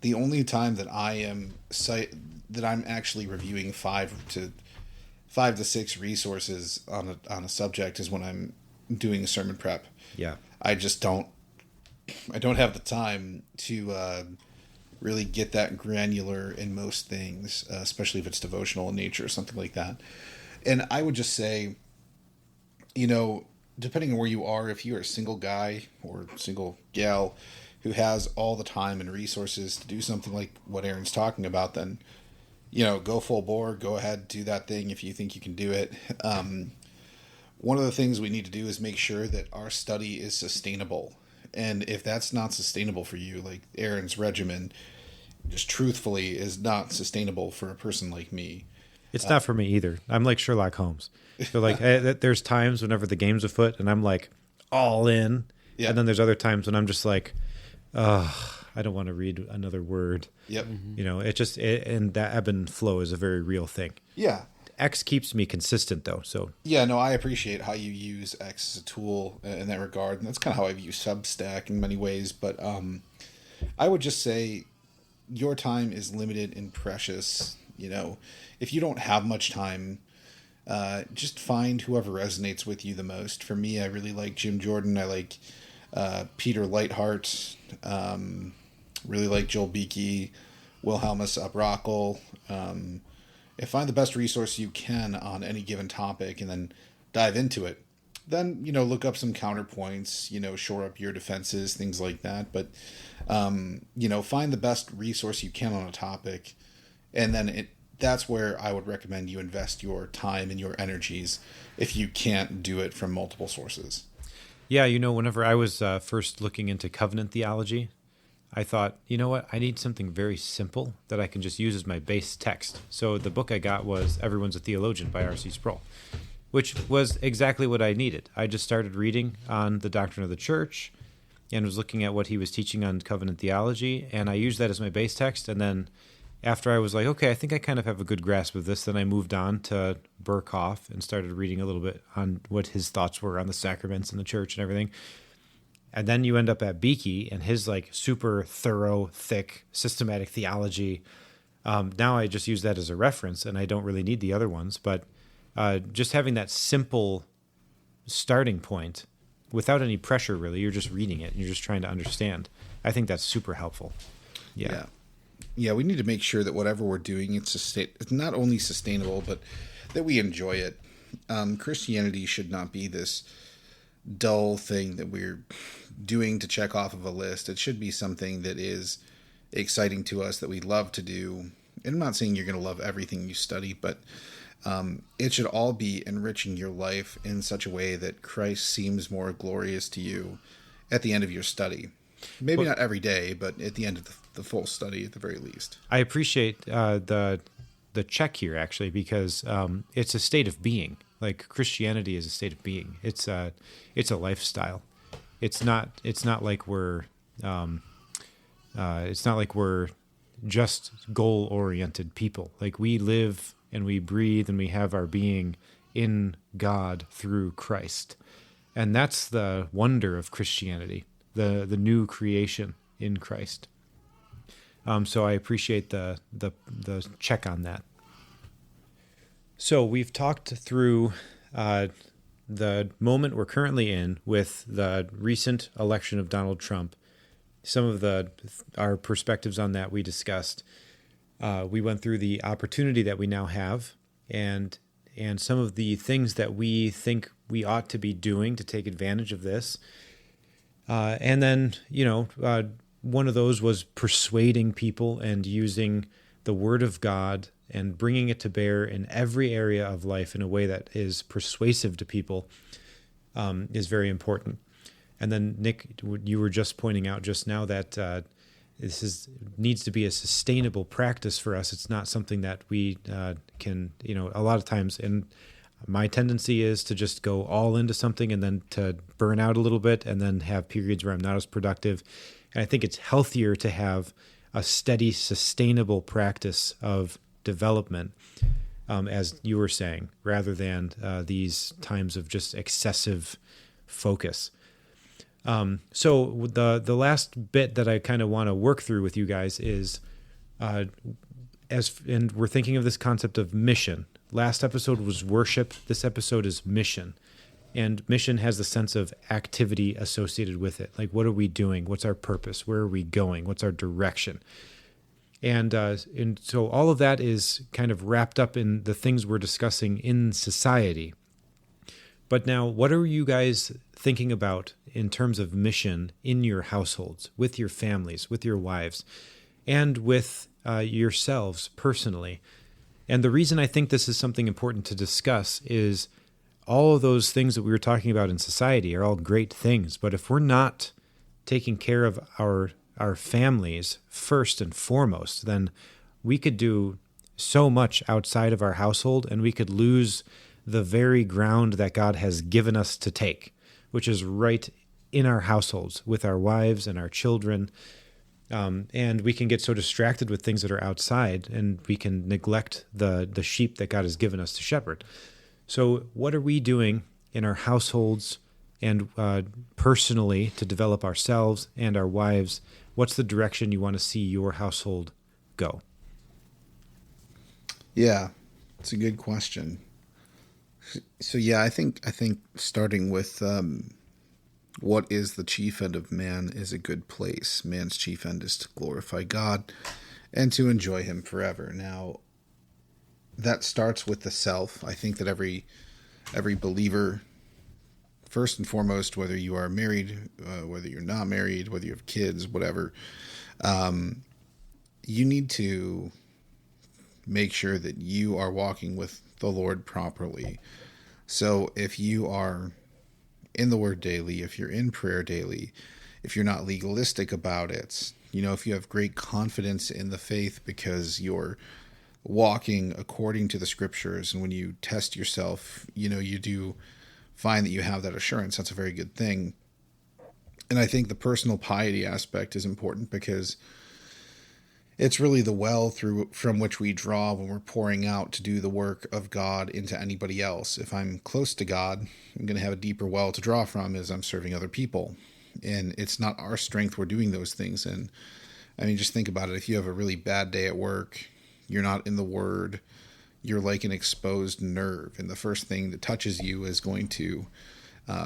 the only time that I'm actually reviewing 5 to 6 resources on a subject is when I'm doing sermon prep. Yeah. I don't have the time to really get that granular in most things, especially if it's devotional in nature or something like that. And I would just say, depending on where you are, if you're a single guy or single gal who has all the time and resources to do something like what Aaron's talking about, then, go full bore, go ahead, do that thing if you think you can do it. One of the things we need to do is make sure that our study is sustainable. And if that's not sustainable for you, like Aaron's regimen, just truthfully is not sustainable for a person like me. It's not for me either. I'm like Sherlock Holmes. So there's times whenever the game's afoot and I'm like all in. Yeah. And then there's other times when I'm just like, I don't want to read another word. Yep. Mm-hmm. And that ebb and flow is a very real thing. Yeah. X keeps me consistent though. So yeah, no, I appreciate how you use X as a tool in that regard. And that's kind of how I've used Substack in many ways. But I would just say your time is limited and precious. If you don't have much time, just find whoever resonates with you the most. For me, I really like Jim Jordan. I like Peter Lightheart. Really like Joel Beakey, Wilhelmus Abrachel. Find the best resource you can on any given topic and then dive into it. Then, look up some counterpoints, shore up your defenses, things like that. But, find the best resource you can on a topic. And then that's where I would recommend you invest your time and your energies if you can't do it from multiple sources. Yeah, whenever I was first looking into covenant theology, I thought, I need something very simple that I can just use as my base text. So the book I got was Everyone's a Theologian by R.C. Sproul, which was exactly what I needed. I just started reading on the doctrine of the church and was looking at what he was teaching on covenant theology, and I used that as my base text. And then after I was like, okay, I think I kind of have a good grasp of this, then I moved on to Burkhoff and started reading a little bit on what his thoughts were on the sacraments and the church and everything. And then you end up at Beakey and his super thorough, thick, systematic theology. Now I just use that as a reference, and I don't really need the other ones. But just having that simple starting point without any pressure, really. You're just reading it and you're just trying to understand. I think that's super helpful. Yeah. Yeah, we need to make sure that whatever we're doing, it's not only sustainable, but that we enjoy it. Christianity should not be this dull thing that we're doing to check off of a list. It should be something that is exciting to us, that we love to do. And I'm not saying you're going to love everything you study, but it should all be enriching your life in such a way that Christ seems more glorious to you at the end of your study. Maybe not every day, but at the end of the full study at the very least. I appreciate the check here, actually, because it's a state of being. Like, Christianity is a state of being. It's a lifestyle. It's not like we're just goal-oriented people. Like, we live and we breathe and we have our being in God through Christ. And that's the wonder of Christianity, the new creation in Christ. So I appreciate the check on that. So we've talked through the moment we're currently in with the recent election of Donald Trump. Some of our perspectives on that we discussed. We went through the opportunity that we now have and some of the things that we think we ought to be doing to take advantage of this. And then, one of those was persuading people and using the Word of God and bringing it to bear in every area of life in a way that is persuasive to people is very important. And then, Nick, you were just pointing out just now that needs to be a sustainable practice for us. It's not something that we can, a lot of times, and my tendency is to just go all into something and then to burn out a little bit and then have periods where I'm not as productive. And I think it's healthier to have a steady, sustainable practice of development, as you were saying, rather than these times of just excessive focus. So the last bit that I kind of want to work through with you guys is, and we're thinking of this concept of mission. Last episode was worship. This episode is mission. And mission has the sense of activity associated with it. Like, what are we doing? What's our purpose? Where are we going? What's our direction? And so all of that is kind of wrapped up in the things we're discussing in society. But now, what are you guys thinking about in terms of mission in your households, with your families, with your wives, and with yourselves personally? And the reason I think this is something important to discuss is all of those things that we were talking about in society are all great things. But if we're not taking care of our families first and foremost, then we could do so much outside of our household and we could lose the very ground that God has given us to take, which is right in our households with our wives and our children. And we can get so distracted with things that are outside and we can neglect the sheep that God has given us to shepherd. So what are we doing in our households and personally to develop ourselves and our wives? What's the direction you want to see your household go? Yeah, it's a good question. So yeah, I think starting with what is the chief end of man is a good place. Man's chief end is to glorify God and to enjoy him forever. Now, that starts with the self. I think that every believer, first and foremost, whether you are married, whether you're not married, whether you have kids, whatever, you need to make sure that you are walking with the Lord properly. So if you are in the Word daily, if you're in prayer daily, if you're not legalistic about it, if you have great confidence in the faith because you're walking according to the Scriptures, and when you test yourself, you do find that you have that assurance, that's a very good thing. And I think the personal piety aspect is important because it's really the well from which we draw when we're pouring out to do the work of God into anybody else. If I'm close to God, I'm going to have a deeper well to draw from as I'm serving other people. And it's not our strength we're doing those things in. I mean, just think about it. If you have a really bad day at work, you're not in the Word, you're like an exposed nerve. And the first thing that touches you is going to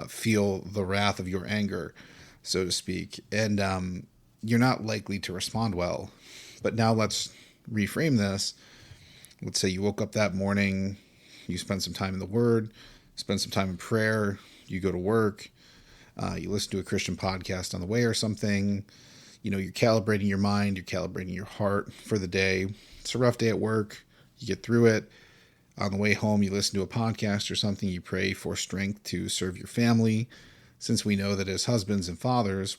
feel the wrath of your anger, so to speak. And you're not likely to respond well. But now let's reframe this. Let's say you woke up that morning, you spend some time in the Word, spend some time in prayer, you go to work, you listen to a Christian podcast on the way or something. You're calibrating your mind, you're calibrating your heart for the day. It's a rough day at work, you get through it. On the way home, you listen to a podcast or something, you pray for strength to serve your family. Since we know that as husbands and fathers,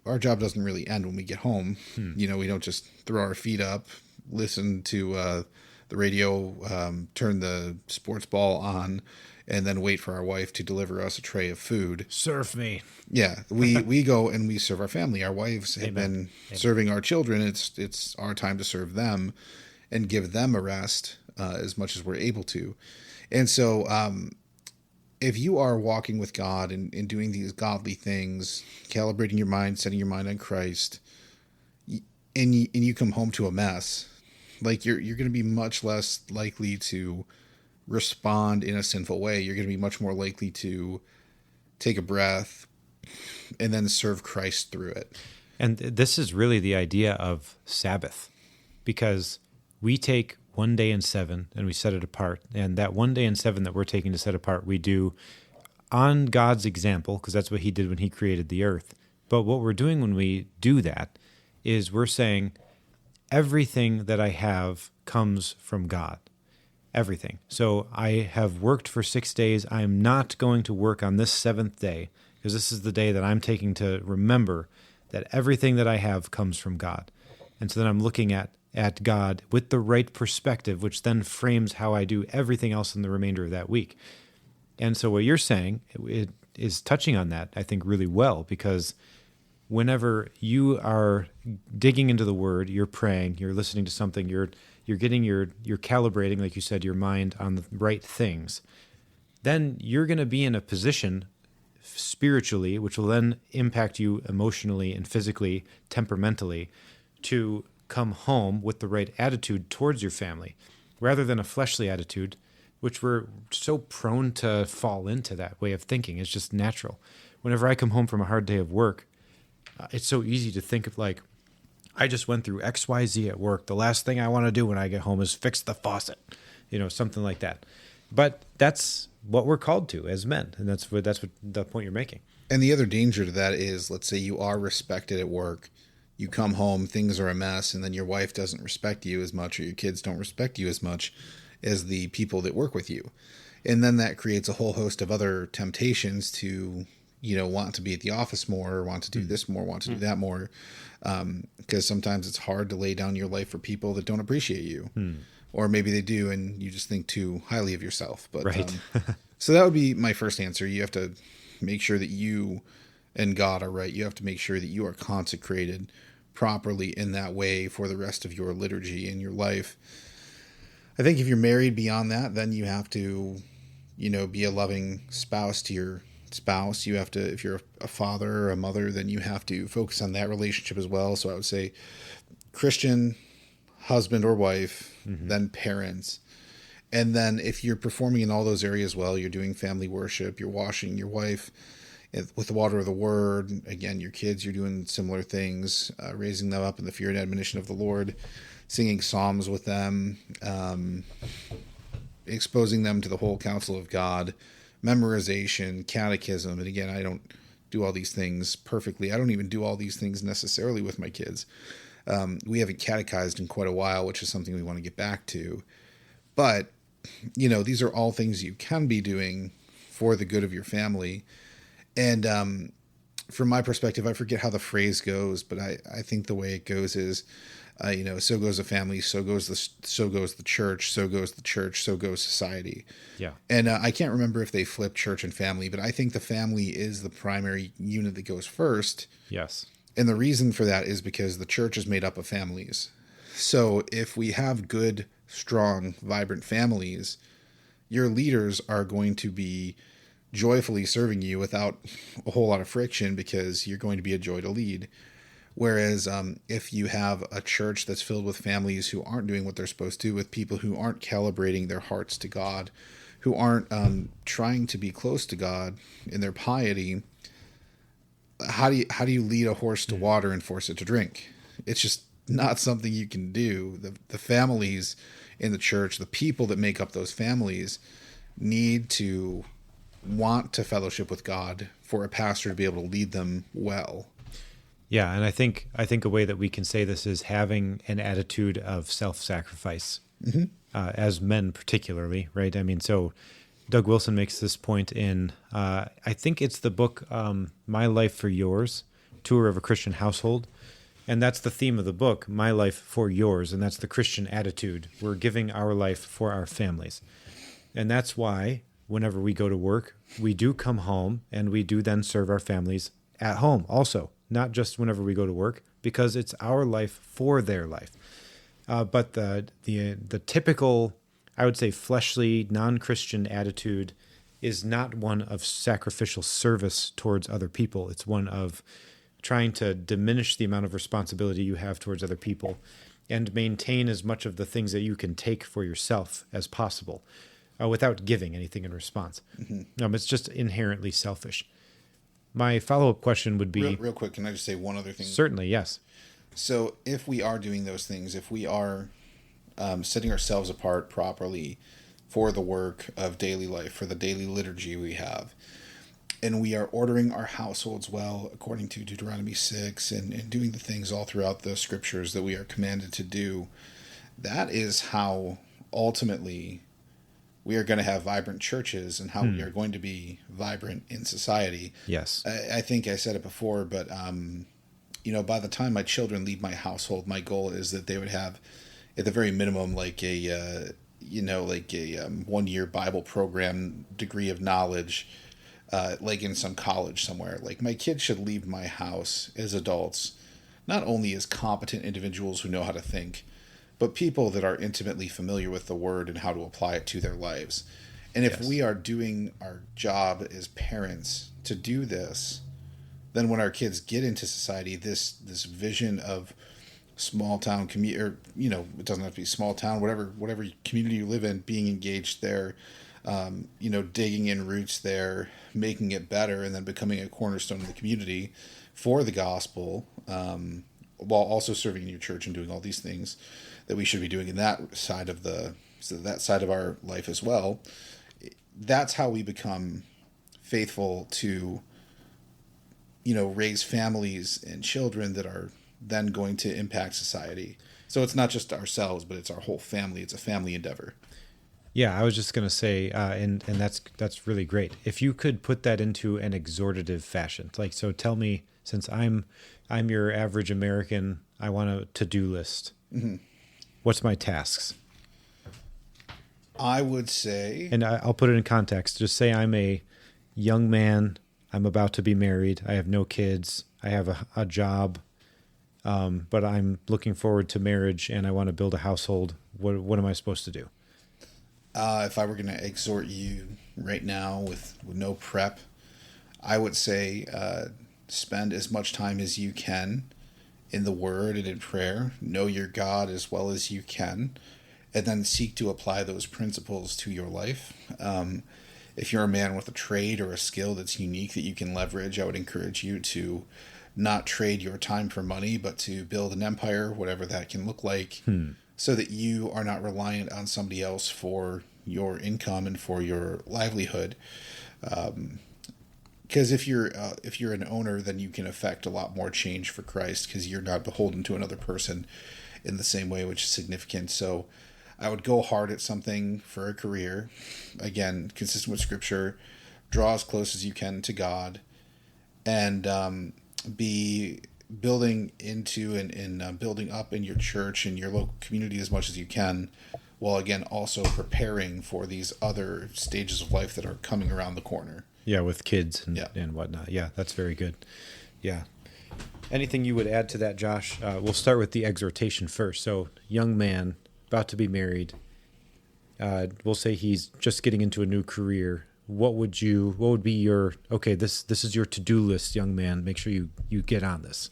our job doesn't really end when we get home. We don't just throw our feet up, listen to the radio, turn the sports ball on, and then wait for our wife to deliver us a tray of food. Serve me. Yeah, we go and we serve our family. Our wives have been serving our children. It's our time to serve them and give them a rest as much as we're able to. And so if you are walking with God and doing these godly things, calibrating your mind, setting your mind on Christ, and you come home to a mess, like you're going to be much less likely to respond in a sinful way. You're going to be much more likely to take a breath and then serve Christ through it. And this is really the idea of Sabbath, because we take one day in 7 and we set it apart. And that one day in 7 that we're taking to set apart, we do on God's example, because that's what he did when he created the earth. But what we're doing when we do that is we're saying everything that I have comes from God. Everything. So I have worked for 6 days. I am not going to work on this 7th day, because this is the day that I'm taking to remember that everything that I have comes from God. And so then I'm looking at God with the right perspective, which then frames how I do everything else in the remainder of that week. And so what you're saying, it is touching on that, I think, really well, because whenever you are digging into the Word, you're praying, you're listening to something, you're calibrating, like you said, your mind on the right things, then you're going to be in a position spiritually, which will then impact you emotionally and physically, temperamentally, to come home with the right attitude towards your family, rather than a fleshly attitude, which we're so prone to fall into that way of thinking. It's just natural. Whenever I come home from a hard day of work, it's so easy to think of like, I just went through XYZ at work. The last thing I want to do when I get home is fix the faucet, something like that. But that's what we're called to as men, and that's what the point you're making. And the other danger to that is, let's say you are respected at work, you come home, things are a mess, and then your wife doesn't respect you as much, or your kids don't respect you as much as the people that work with you. And then that creates a whole host of other temptations to, want to be at the office more, or want to do this more, want to do that more. Because sometimes it's hard to lay down your life for people that don't appreciate you. Or maybe they do, and you just think too highly of yourself. But right. So that would be my first answer. You have to make sure that you and God are right. You have to make sure that you are consecrated properly in that way for the rest of your liturgy in your life. I think if you're married beyond that, then you have to, be a loving spouse to your spouse. You have to, if you're a father or a mother, then you have to focus on that relationship as well. So I would say Christian, husband or wife, then parents. And then if you're performing in all those areas well, you're doing family worship, you're washing your wife with the water of the Word. Again, your kids, you're doing similar things, raising them up in the fear and admonition of the Lord, singing psalms with them, exposing them to the whole counsel of God, memorization, catechism. And again, I don't do all these things perfectly. I don't even do all these things necessarily with my kids. We haven't catechized in quite a while, which is something we want to get back to. But, these are all things you can be doing for the good of your family. And from my perspective, I forget how the phrase goes, but I think the way it goes is, so goes the family, so goes the church, so goes the church, so goes society. Yeah. And I can't remember if they flip church and family, but I think the family is the primary unit that goes first. Yes. And the reason for that is because the church is made up of families. So if we have good, strong, vibrant families, your leaders are going to be joyfully serving you without a whole lot of friction, because you're going to be a joy to lead. Whereas if you have a church that's filled with families who aren't doing what they're supposed to, with people who aren't calibrating their hearts to God, who aren't trying to be close to God in their piety, how do you lead a horse to water and force it to drink? It's just not something you can do. The families in the church, the people that make up those families, need to want to fellowship with God for a pastor to be able to lead them well. Yeah, and I think a way that we can say this is having an attitude of self-sacrifice, as men particularly, right? I mean, so Doug Wilson makes this point in, I think it's the book My Life for Yours, Tour of a Christian Household. And that's the theme of the book, My Life for Yours, and that's the Christian attitude. We're giving our life for our families. And that's why whenever we go to work, we do come home and we do then serve our families at home also, not just whenever we go to work, because it's our life for their life. But the typical, I would say, fleshly, non-Christian attitude is not one of sacrificial service towards other people. It's one of trying to diminish the amount of responsibility you have towards other people and maintain as much of the things that you can take for yourself as possible without giving anything in response. It's just inherently selfish. My follow-up question would be... Real quick, can I just say one other thing? Certainly, yes. So if we are doing those things, if we are setting ourselves apart properly for the work of daily life, for the daily liturgy we have, and we are ordering our households well according to Deuteronomy 6 and doing the things all throughout the scriptures that we are commanded to do, that is how ultimately we are going to have vibrant churches and how we are going to be vibrant in society. Yes. I think I said it before, but by the time my children leave my household, my goal is that they would have, at the very minimum, like a 1-year Bible program degree of knowledge, like in some college somewhere. Like, my kids should leave my house as adults, not only as competent individuals who know how to think, but people that are intimately familiar with the word and how to apply it to their lives. And if we are doing our job as parents to do this, then when our kids get into society, this vision of small town community, or it doesn't have to be small town, whatever community you live in, being engaged there, digging in roots there, making it better, and then becoming a cornerstone of the community for the gospel, while also serving in your church and doing all these things that we should be doing in that side of our life as well. That's how we become faithful to, raise families and children that are then going to impact society. So it's not just ourselves, but it's our whole family. It's a family endeavor. Yeah, I was just going to say, and that's really great. If you could put that into an exhortative fashion, like, so tell me, since I'm your average American, I want a to-do list. Mm-hmm. What's my tasks? I would say... And I'll put it in context. Just say I'm a young man. I'm about to be married. I have no kids. I have a job. But I'm looking forward to marriage and I want to build a household. What am I supposed to do? If I were going to exhort you right now with no prep, I would say spend as much time as you can in the Word and in prayer. Know your God as well as you can, and then seek to apply those principles to your life. If you're a man with a trade or a skill that's unique that you can leverage, I would encourage you to not trade your time for money, but to build an empire, whatever that can look like, so that you are not reliant on somebody else for your income and for your livelihood. Because if you're an owner, then you can affect a lot more change for Christ, because you're not beholden to another person in the same way, which is significant. So I would go hard at something for a career. Again, consistent with Scripture, draw as close as you can to God, and be building into and building up in your church and your local community as much as you can, while again also preparing for these other stages of life that are coming around the corner. Yeah, with kids and whatnot. Yeah, that's very good. Yeah. Anything you would add to that, Josh? We'll start with the exhortation first. So, young man, about to be married. We'll say he's just getting into a new career. What would be your, okay, this is your to-do list, young man. Make sure you get on this.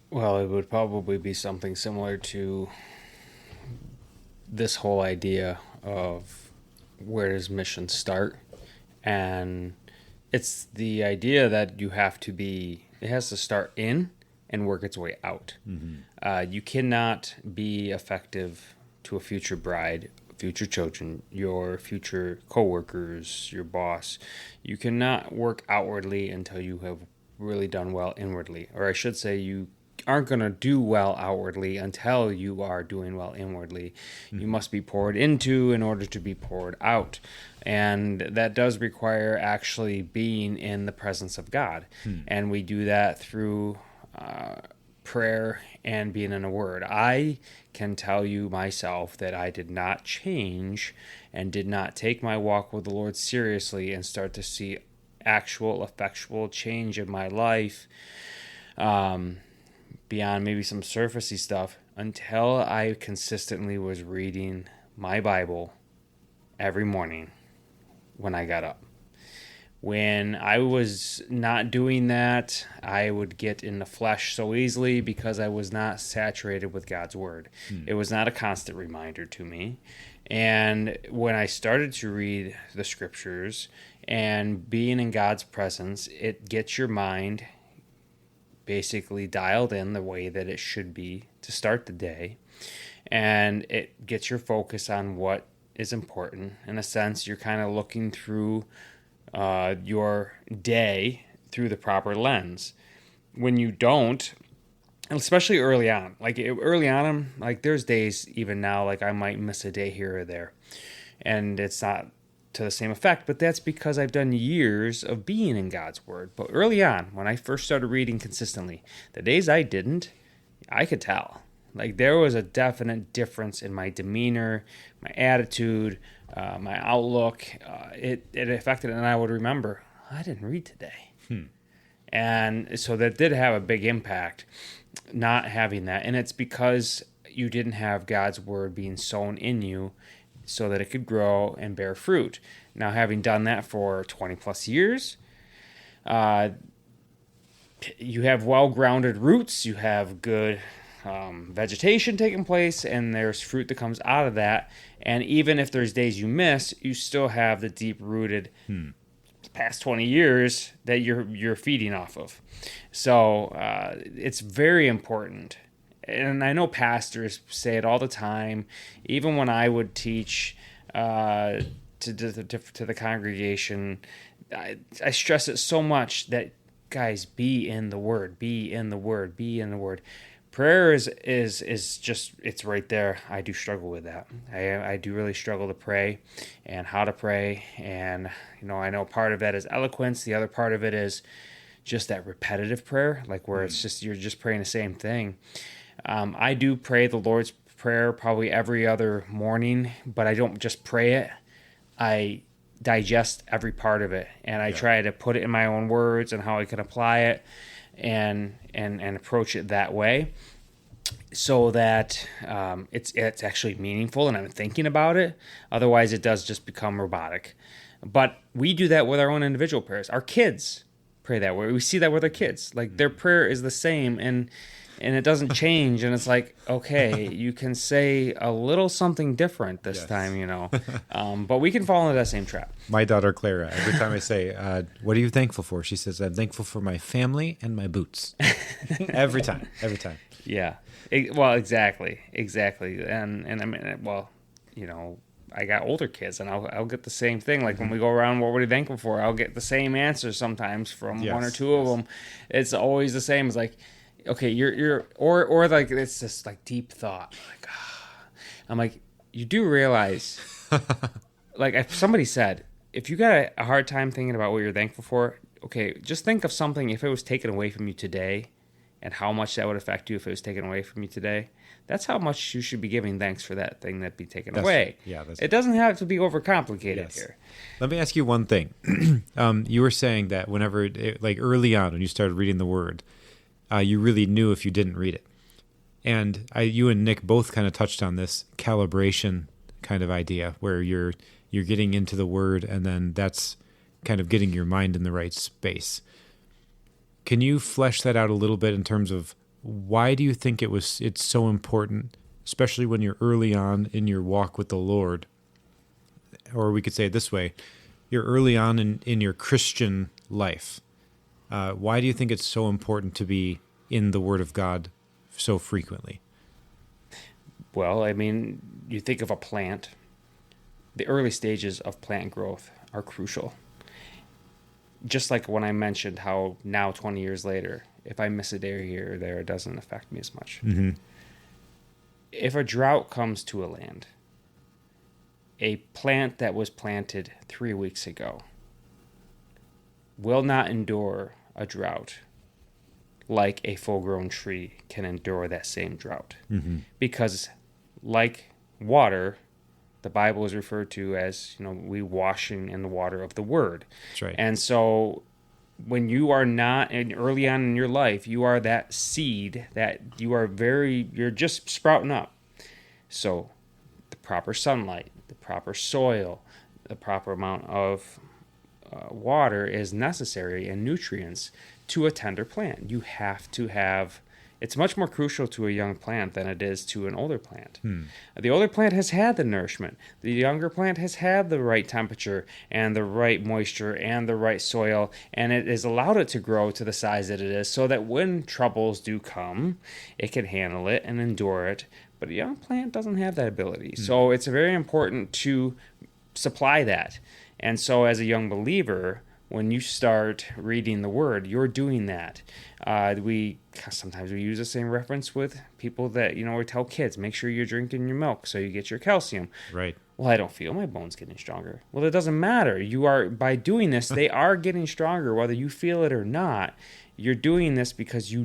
Well, it would probably be something similar to this whole idea of where does mission start, and it's the idea that it has to start in and work its way out. You cannot be effective to a future bride, future children, your future coworkers, your boss. You cannot work outwardly until you have really done well inwardly. Or I should say, you aren't going to do well outwardly until you are doing well inwardly. You must be poured into in order to be poured out. And that does require actually being in the presence of God. And we do that through prayer and being in a word. I can tell you myself that I did not change and did not take my walk with the Lord seriously and start to see actual effectual change in my life, beyond maybe some surfacey stuff, until I consistently was reading my Bible every morning when I got up. When I was not doing that, I would get in the flesh so easily because I was not saturated with God's word. It was not a constant reminder to me. And when I started to read the scriptures and being in God's presence, it gets your mind basically dialed in the way that it should be to start the day. And it gets your focus on what is important. In a sense, you're kind of looking through your day through the proper lens. When you don't, especially early on, like there's days even now, like I might miss a day here or there, and it's not to the same effect, but that's because I've done years of being in God's word. But early on, when I first started reading consistently, the days I didn't, I could tell. Like there was a definite difference in my demeanor, my attitude, my outlook. It affected it, and I would remember, I didn't read today. And so that did have a big impact, not having that. And it's because you didn't have God's word being sown in you so that it could grow and bear fruit. Now, having done that for 20 plus years, you have well-grounded roots, you have good vegetation taking place, and there's fruit that comes out of that. And even if there's days you miss, you still have the deep-rooted past 20 years that you're feeding off of. So it's very important. And I know pastors say it all the time. Even when I would teach to the congregation, I stress it so much that, guys, be in the Word, be in the Word, be in the Word. Prayer is just, it's right there. I do struggle with that. I do really struggle to pray and how to pray. And, I know part of that is eloquence. The other part of it is just that repetitive prayer, like where it's just, you're just praying the same thing. I do pray the Lord's Prayer probably every other morning, but I don't just pray it. I digest every part of it, and I try to put it in my own words and how I can apply it and approach it that way, so that it's actually meaningful and I'm thinking about it. Otherwise, it does just become robotic. But we do that with our own individual prayers. Our kids pray that way. We see that with our kids. Like their prayer is the same, and it doesn't change. And it's like, okay, you can say a little something different this time, but we can fall into that same trap. My daughter Clara, every time I say, what are you thankful for? She says, I'm thankful for my family and my boots. Every time. Yeah. Well, exactly. And I mean, I got older kids, and I'll get the same thing. Like when we go around, what were you thankful for? I'll get the same answer sometimes from one or two of them. It's always the same. It's like, okay, or like it's just like deep thought. Like, I'm like, you do realize, like if somebody said, if you got a hard time thinking about what you're thankful for, okay, just think of something if it was taken away from you today, and how much that would affect you if it was taken away from you today. That's how much you should be giving thanks for that thing that be taken away. It doesn't have to be overcomplicated here. Let me ask you one thing. You were saying that whenever, like early on when you started reading the Word, you really knew if you didn't read it. And you and Nick both kind of touched on this calibration kind of idea where you're getting into the Word, and then that's kind of getting your mind in the right space. Can you flesh that out a little bit in terms of why do you think it's so important especially when you're early on in your walk with the Lord, or we could say it this way, you're early on in your Christian life. Why do you think it's so important to be in the Word of God so frequently? Well, I mean, you think of a plant. The early stages of plant growth are crucial. Just like when I mentioned how now 20 years later, if I miss a day here or there, it doesn't affect me as much. Mm-hmm. If a drought comes to a land, a plant that was planted 3 weeks ago will not endure a drought like a full-grown tree can endure that same drought. Mm-hmm. Because like water, the Bible is referred to as, we washing in the water of the Word. That's right. And so when you are not, and early on in your life, you are that seed that you're just sprouting up. So the proper sunlight, the proper soil, the proper amount of water is necessary, and nutrients to a tender plant. You have to have, it's much more crucial to a young plant than it is to an older plant. The older plant has had the nourishment. The younger plant has had the right temperature and the right moisture and the right soil, and it has allowed it to grow to the size that it is so that when troubles do come, it can handle it and endure it. But a young plant doesn't have that ability. So it's very important to supply that. And so as a young believer, when you start reading the Word, you're doing that. Sometimes we use the same reference with people that, we tell kids, make sure you're drinking your milk so you get your calcium. Right. Well, I don't feel my bones getting stronger. Well, it doesn't matter. By doing this, they are getting stronger, whether you feel it or not. You're doing this because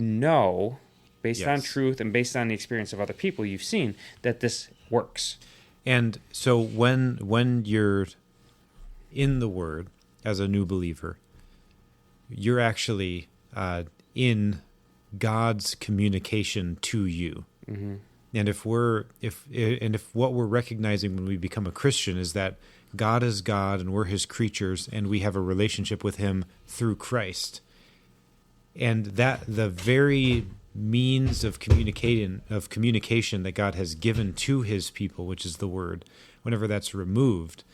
based on truth and based on the experience of other people you've seen, that this works. And so when you're in the Word as a new believer, you're actually in God's communication to you. Mm-hmm. And if what we're recognizing when we become a Christian is that God is God and we're His creatures and we have a relationship with Him through Christ, and that the very means of communication that God has given to His people, which is the Word, whenever that's removed,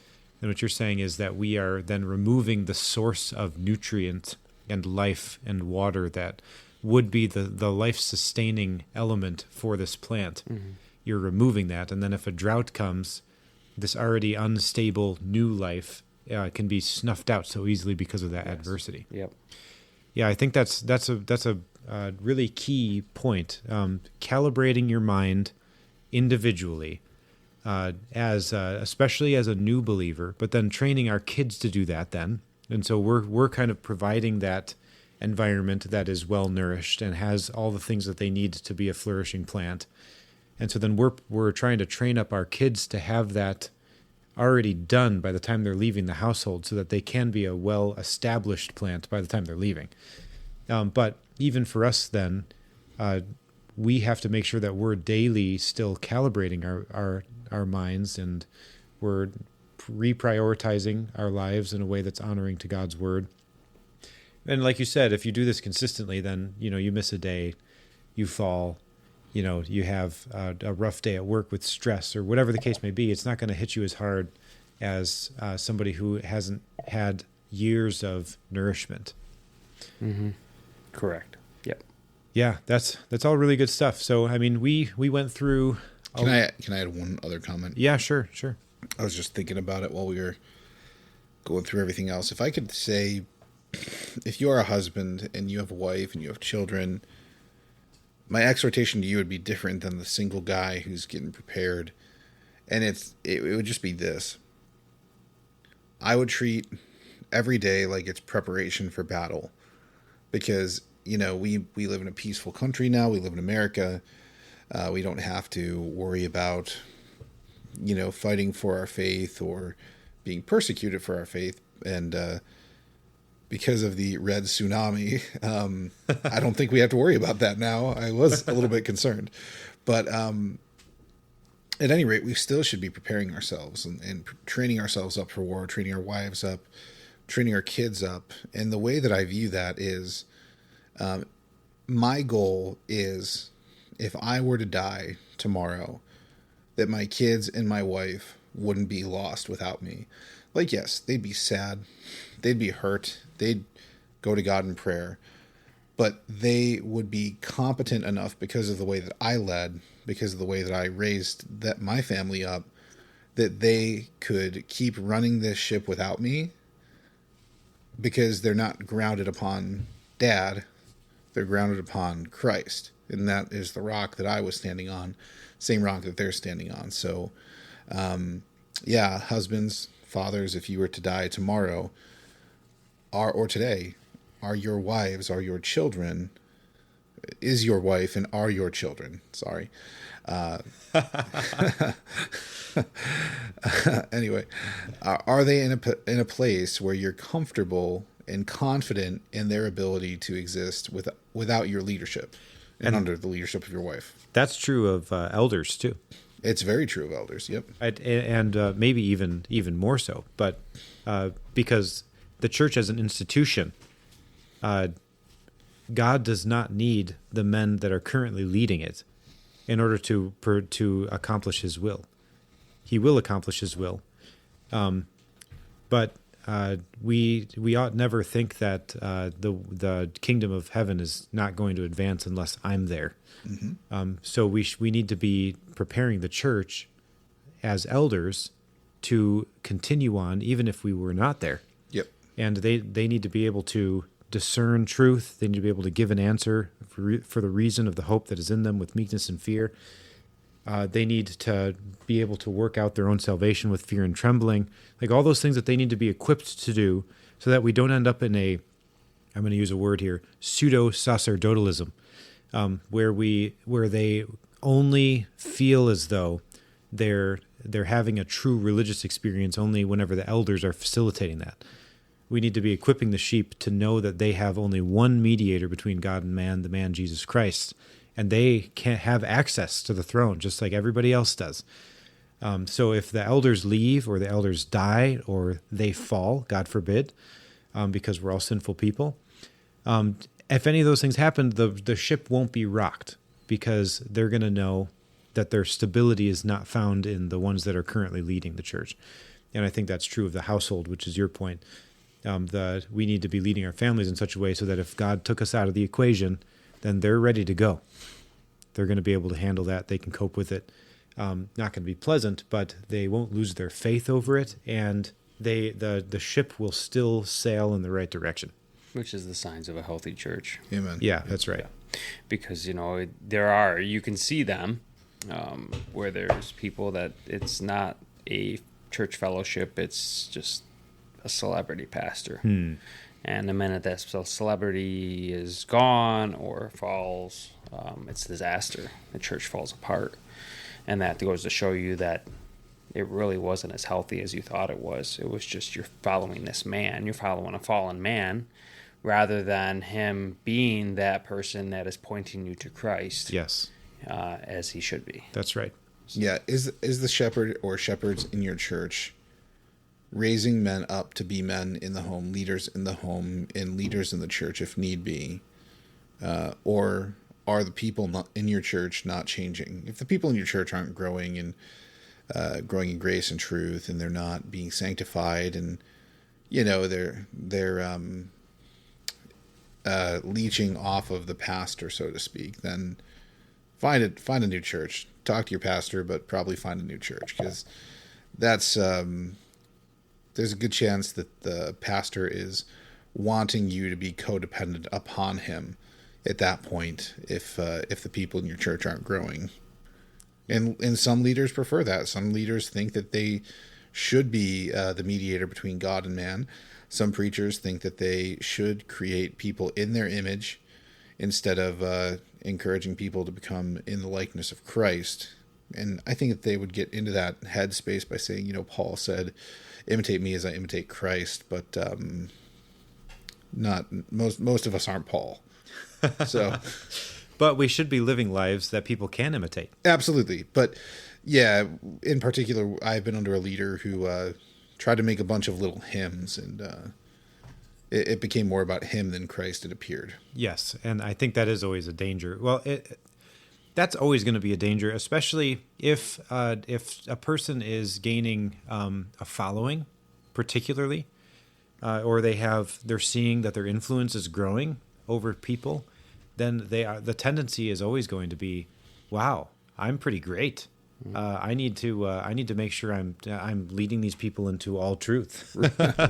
then what you're saying is that we are then removing the source of nutrient and life and water that would be the life-sustaining element for this plant. Mm-hmm. You're removing that, and then if a drought comes, this already unstable new life can be snuffed out so easily because of that adversity. Yep. Yeah, I think that's a really key point. Calibrating your mind individually, especially as a new believer, but then training our kids to do that then. And so we're kind of providing that environment that is well nourished and has all the things that they need to be a flourishing plant. And so then we're trying to train up our kids to have that already done by the time they're leaving the household, so that they can be a well-established plant by the time they're leaving. But even for us then, we have to make sure that we're daily still calibrating our minds, and we're reprioritizing our lives in a way that's honoring to God's Word. And like you said, if you do this consistently, then, you miss a day, you fall, you have a rough day at work with stress or whatever the case may be. It's not going to hit you as hard as somebody who hasn't had years of nourishment. Mm-hmm. Correct. Yep. Yeah, that's all really good stuff. So, I mean, we went through... Can I add one other comment? Yeah, sure. I was just thinking about it while we were going through everything else. If I could say, if you are a husband and you have a wife and you have children, my exhortation to you would be different than the single guy who's getting prepared. And it would just be this. I would treat every day like it's preparation for battle. Because, we live in a peaceful country now. We live in America. We don't have to worry about, fighting for our faith or being persecuted for our faith. And because of the red tsunami, I don't think we have to worry about that now. I was a little bit concerned. But at any rate, we still should be preparing ourselves and training ourselves up for war, training our wives up, training our kids up. And the way that I view that is, my goal is, if I were to die tomorrow, that my kids and my wife wouldn't be lost without me. Like, yes, they'd be sad, they'd be hurt, they'd go to God in prayer, but they would be competent enough because of the way that I led, because of the way that I raised my family up, that they could keep running this ship without me, because they're not grounded upon Dad, they're grounded upon Christ. And that is the rock that I was standing on, same rock that they're standing on. So, yeah, husbands, fathers, if you were to die tomorrow, or today, are your wives, are your children, is your wife and are your children, sorry. Anyway, are they in a place where you're comfortable and confident in their ability to exist without your leadership and under the leadership of your wife? That's true of elders too. It's very true of elders. Yep. And maybe even more so, but because the church as an institution, God does not need the men that are currently leading it in order to accomplish His will. He will accomplish His will, but we ought never think that the kingdom of heaven is not going to advance unless I'm there. Mm-hmm. So we need to be preparing the church as elders to continue on, even if we were not there. Yep. And they need to be able to discern truth. They need to be able to give an answer for the reason of the hope that is in them with meekness and fear. They need to be able to work out their own salvation with fear and trembling, like all those things that they need to be equipped to do, so that we don't end up in I'm going to use a word here, pseudo-sacerdotalism, where they only feel as though they're having a true religious experience only whenever the elders are facilitating that. We need to be equipping the sheep to know that they have only one mediator between God and man, the man Jesus Christ, and they can't have access to the throne just like everybody else does. So if the elders leave or the elders die or they fall, God forbid, because we're all sinful people, if any of those things happen, the ship won't be rocked, because they're going to know that their stability is not found in the ones that are currently leading the church. And I think that's true of the household, which is your point. We need to be leading our families in such a way so that if God took us out of the equation, then they're ready to go. They're going to be able to handle that. They can cope with it. Not going to be pleasant, but they won't lose their faith over it, and the ship will still sail in the right direction. Which is the signs of a healthy church. Amen. Yeah, that's right. Yeah. Because, you can see them where there's people that it's not a church fellowship, it's just a celebrity pastor. And the minute that celebrity is gone or falls, it's disaster. The church falls apart. And that goes to show you that it really wasn't as healthy as you thought it was. It was just you're following this man. You're following a fallen man rather than him being that person that is pointing you to Christ. Yes. As he should be. That's right. Yeah. Is the shepherd or shepherds in your church raising men up to be men in the home, leaders in the home, and leaders in the church if need be? Or are the people not in your church not changing? If the people in your church aren't growing in grace and truth, and they're not being sanctified, and they're leeching off of the pastor, so to speak, then find a new church. Talk to your pastor, but probably find a new church, because that's there's a good chance that the pastor is wanting you to be codependent upon him at that point if the people in your church aren't growing. And some leaders prefer that. Some leaders think that they should be the mediator between God and man. Some preachers think that they should create people in their image instead of encouraging people to become in the likeness of Christ. And I think that they would get into that headspace by saying, Paul said, imitate me as I imitate Christ, but not most of us aren't Paul. So, but we should be living lives that people can imitate. Absolutely. But yeah, in particular, I've been under a leader who tried to make a bunch of little hymns, and it became more about him than Christ, it appeared. Yes, and I think that is always a danger. Well, That's always going to be a danger, especially if a person is gaining a following, particularly, or they're seeing that their influence is growing over people. Then the tendency is always going to be, wow, I'm pretty great. I need to make sure I'm leading these people into all truth.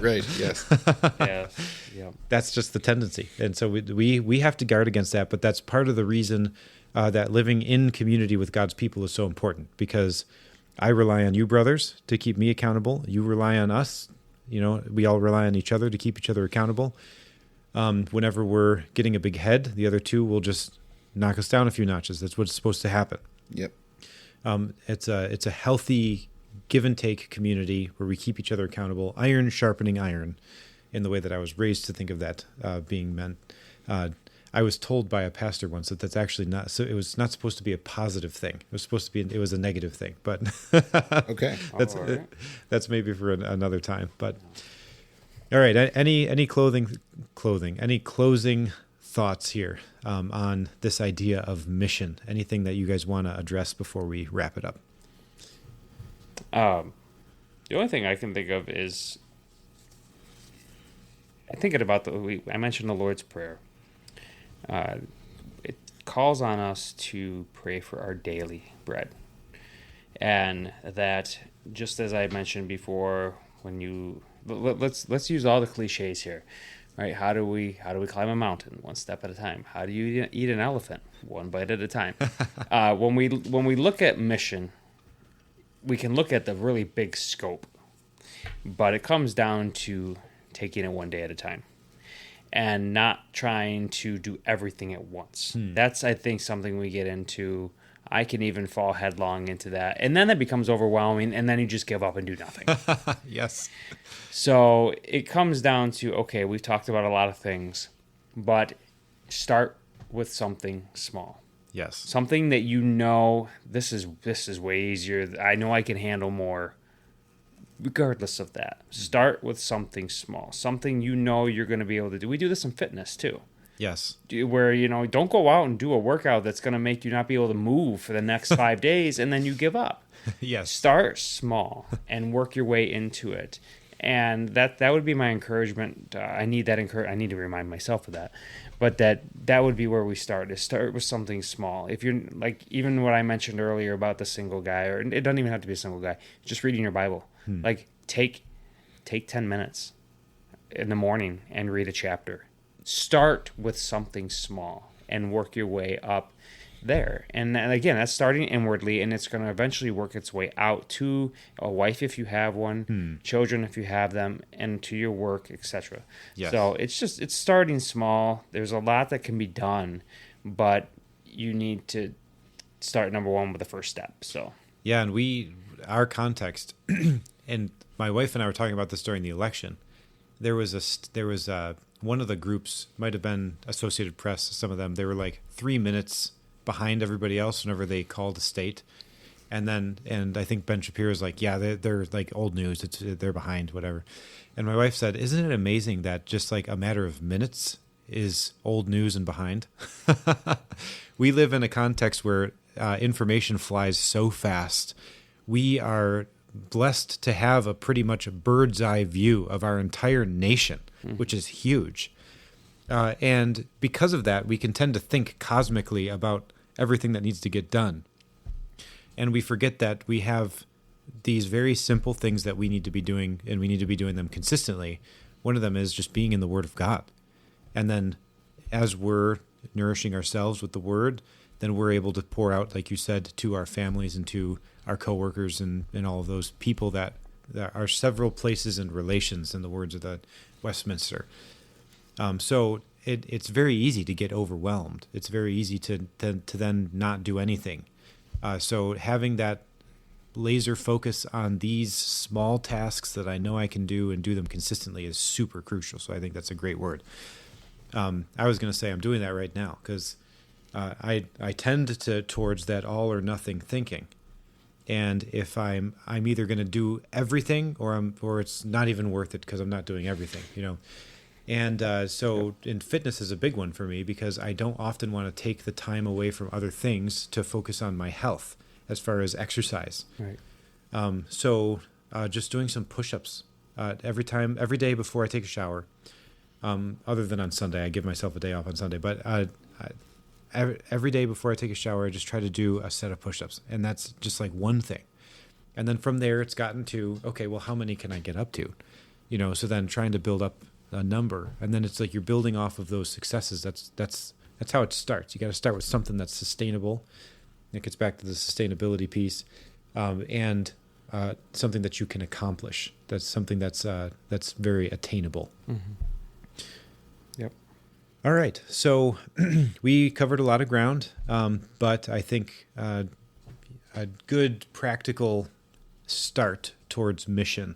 Right. Yes. Yeah. Yeah. That's just the tendency, and so we have to guard against that. But that's part of the reason that living in community with God's people is so important, because I rely on you, brothers, to keep me accountable. You rely on us. We all rely on each other to keep each other accountable. Whenever we're getting a big head, the other two will just knock us down a few notches. That's what's supposed to happen. Yep. It's a healthy give and take community where we keep each other accountable. Iron sharpening iron, in the way that I was raised to think of that being meant. I was told by a pastor once that that's actually not. So it was not supposed to be a positive thing. It was supposed to be. It was a negative thing. But okay, that's maybe for another time. But all right. Any clothing? Any closing thoughts here on this idea of mission? Anything that you guys want to address before we wrap it up? The only thing I can think of is thinking about I mentioned the Lord's Prayer. It calls on us to pray for our daily bread, and that, just as I mentioned before, let's use all the cliches here. Right? How do we climb a mountain? One step at a time. How do you eat an elephant? One bite at a time. When we look at mission, we can look at the really big scope, but it comes down to taking it one day at a time and not trying to do everything at once. That's, I think, something we get into. I can even fall headlong into that. And then that becomes overwhelming, and then you just give up and do nothing. Yes. So it comes down to, okay, we've talked about a lot of things, but start with something small. Yes. Something that this is way easier. I know I can handle more. Regardless of that, start with something small, something you're going to be able to do. We do this in fitness too. Yes. Where, don't go out and do a workout that's going to make you not be able to move for the next 5 days and then you give up. Yes. Start small and work your way into it. And that would be my encouragement. I need to remind myself of that. But that would be where we start, is start with something small. If you're like, even what I mentioned earlier about the single guy, or it doesn't even have to be a single guy, just reading your Bible. Like take 10 minutes in the morning and read a chapter. Start with something small and work your way up there. And again, that's starting inwardly, and it's going to eventually work its way out to a wife if you have one, children if you have them, and to your work, etc. Yes. So it's starting small. There's a lot that can be done, but you need to start number one with the first step. So yeah, and our context, and my wife and I were talking about this during the election. There was one of the groups, might have been Associated Press, some of them, they were like 3 minutes behind everybody else whenever they called a state. And I think Ben Shapiro's like, yeah, they're like old news. They're behind, whatever. And my wife said, isn't it amazing that just like a matter of minutes is old news and behind? We live in a context where information flies so fast. We are blessed to have a pretty much a bird's eye view of our entire nation, which is huge. And because of that, we can tend to think cosmically about everything that needs to get done. And we forget that we have these very simple things that we need to be doing, and we need to be doing them consistently. One of them is just being in the Word of God. And then as we're nourishing ourselves with the Word, then we're able to pour out, like you said, to our families and to our coworkers and all of those people that are several places and relations, in the words of the Westminster. So it's very easy to get overwhelmed. It's very easy to then not do anything. So having that laser focus on these small tasks that I know I can do and do them consistently is super crucial. So I think that's a great word. I was going to say I'm doing that right now because I tend towards that all or nothing thinking. And if I'm either going to do everything or it's not even worth it because I'm not doing everything, And and fitness is a big one for me because I don't often want to take the time away from other things to focus on my health as far as exercise. Right. Just doing some push-ups every day before I take a shower. Other than on Sunday, I give myself a day off on Sunday. But every day before I take a shower, I just try to do a set of push-ups, and that's just like one thing. And then from there, it's gotten to, okay, well, how many can I get up to? So then trying to build up a number, and then it's like you're building off of those successes. That's how it starts. You got to start with something that's sustainable. It gets back to the sustainability piece, and something that you can accomplish. That's something that's very attainable. Mm-hmm. Yep. All right. So we covered a lot of ground, but I think a good practical start towards mission.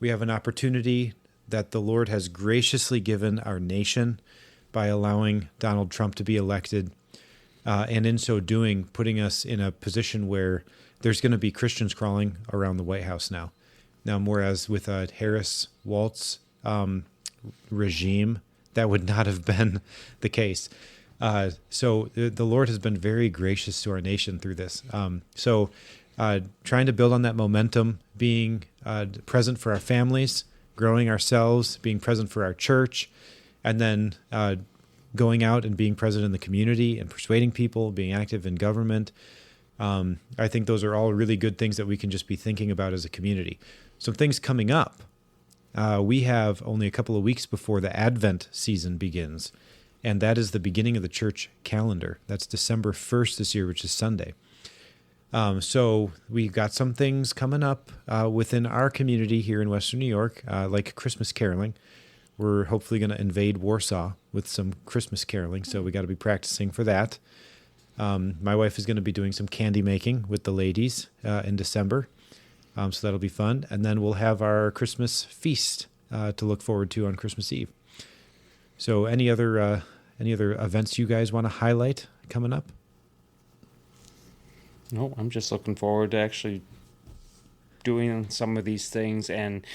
We have an opportunity that the Lord has graciously given our nation by allowing Donald Trump to be elected, and in so doing, putting us in a position where there's going to be Christians crawling around the White House now. Whereas with a Harris-Walz regime, that would not have been the case. So the Lord has been very gracious to our nation through this. Trying to build on that momentum, being present for our families, growing ourselves, being present for our church, and then going out and being present in the community and persuading people, being active in government. I think those are all really good things that we can just be thinking about as a community. Some things coming up. We have only a couple of weeks before the Advent season begins, and that is the beginning of the church calendar. That's December 1st this year, which is Sunday. So we've got some things coming up within our community here in Western New York, like Christmas caroling. We're hopefully going to invade Warsaw with some Christmas caroling, so we got to be practicing for that. My wife is going to be doing some candy making with the ladies in December, so that'll be fun. And then we'll have our Christmas feast to look forward to on Christmas Eve. So any other events you guys want to highlight coming up? No, I'm just looking forward to actually doing some of these things and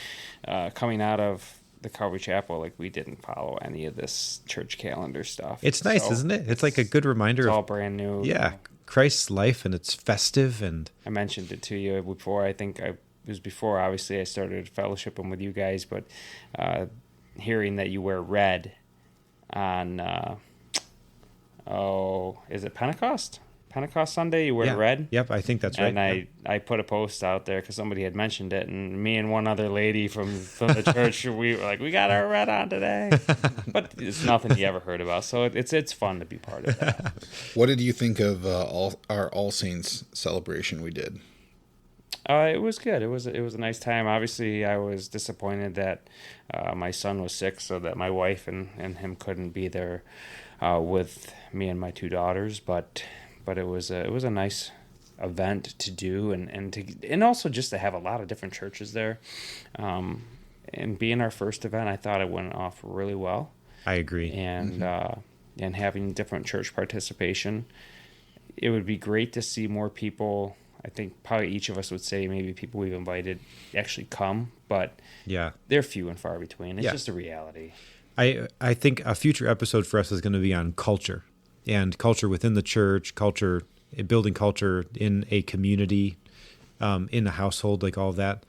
coming out of the Calvary Chapel. Like, we didn't follow any of this church calendar stuff. It's nice, isn't it? It's like a good reminder. It's all brand new. Yeah, Christ's life, and it's festive. And I mentioned it to you before. I think it was before, obviously, I started fellowshipping with you guys, but hearing that you wear red on, is it Pentecost? Pentecost Sunday, you wear red? Yep, I think that's right. And I put a post out there because somebody had mentioned it, and me and one other lady from the church, we were like, we got our red on today. But it's nothing you ever heard about, so it's fun to be part of that. What did you think of our All Saints celebration we did? It was good. It was a nice time. Obviously, I was disappointed that my son was sick, so that my wife and him couldn't be there with me and my two daughters, but it was a nice event to do, and also just to have a lot of different churches there, and being our first event, I thought it went off really well. I agree. And and having different church participation, it would be great to see more people. I think probably each of us would say maybe people we've invited actually come, but they're few and far between. It's just a reality. I think a future episode for us is going to be on culture. And culture within the church, building culture in a community, in a household, like all of that.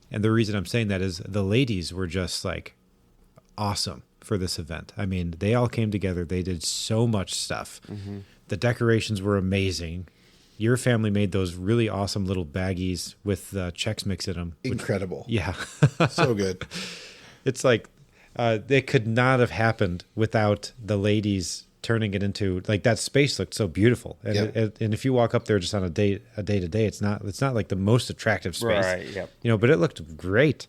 And the reason I'm saying that is the ladies were just like awesome for this event. I mean, they all came together. They did so much stuff. Mm-hmm. The decorations were amazing. Your family made those really awesome little baggies with Chex Mix in them. Incredible. Yeah. So good. It's like it could not have happened without the ladies turning it into, like, that space looked so beautiful, and and if you walk up there just on a day to day, it's not like the most attractive space, right? Yep. But it looked great.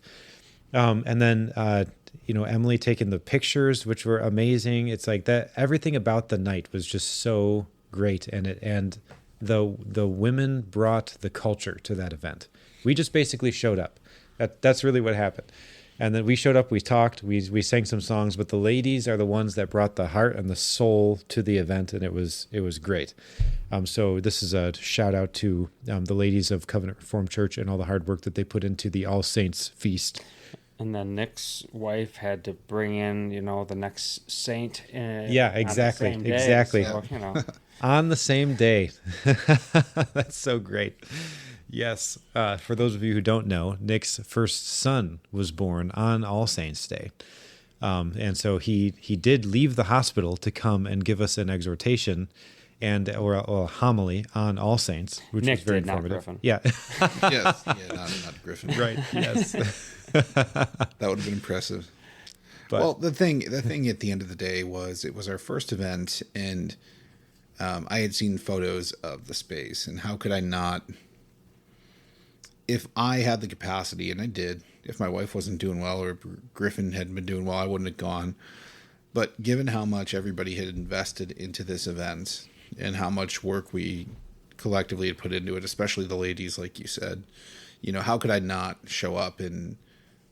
And then Emily taking the pictures, which were amazing. It's like that. Everything about the night was just so great, and the women brought the culture to that event. We just basically showed up. That's really what happened. And then we showed up, we talked, we sang some songs, but the ladies are the ones that brought the heart and the soul to the event, and it was great. So this is a shout out to the ladies of Covenant Reformed Church and all the hard work that they put into the All Saints Feast. And then Nick's wife had to bring in, the next saint. Yeah, exactly, on the same day. exactly. So, On the same day. That's so great. Yes. For those of you who don't know, Nick's first son was born on All Saints' Day. And so he did leave the hospital to come and give us an exhortation or a homily on All Saints, which Nick was very did, not informative. Griffin. Yeah. Yes, yeah, not Griffin. Right. Yes. That would have been impressive. But, Well, the thing at the end of the day was it was our first event, and I had seen photos of the space, and how could I not? If I had the capacity, and I did, if my wife wasn't doing well or Griffin hadn't been doing well, I wouldn't have gone. But given how much everybody had invested into this event and how much work we collectively had put into it, especially the ladies, like you said, how could I not show up and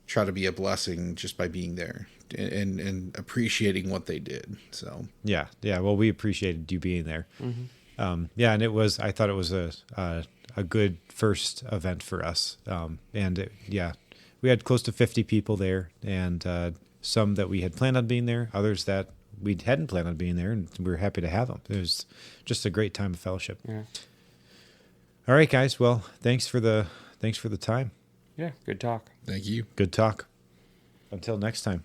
try to be a blessing just by being there and appreciating what they did? So yeah. Well, we appreciated you being there. Mm-hmm. And I thought it was a good first event for us. We had close to 50 people there, and some that we had planned on being there, others that we hadn't planned on being there, and we were happy to have them. It was just a great time of fellowship. Yeah. All right, guys. Well, thanks for the time. Yeah, good talk. thank you. Good talk. Until next time.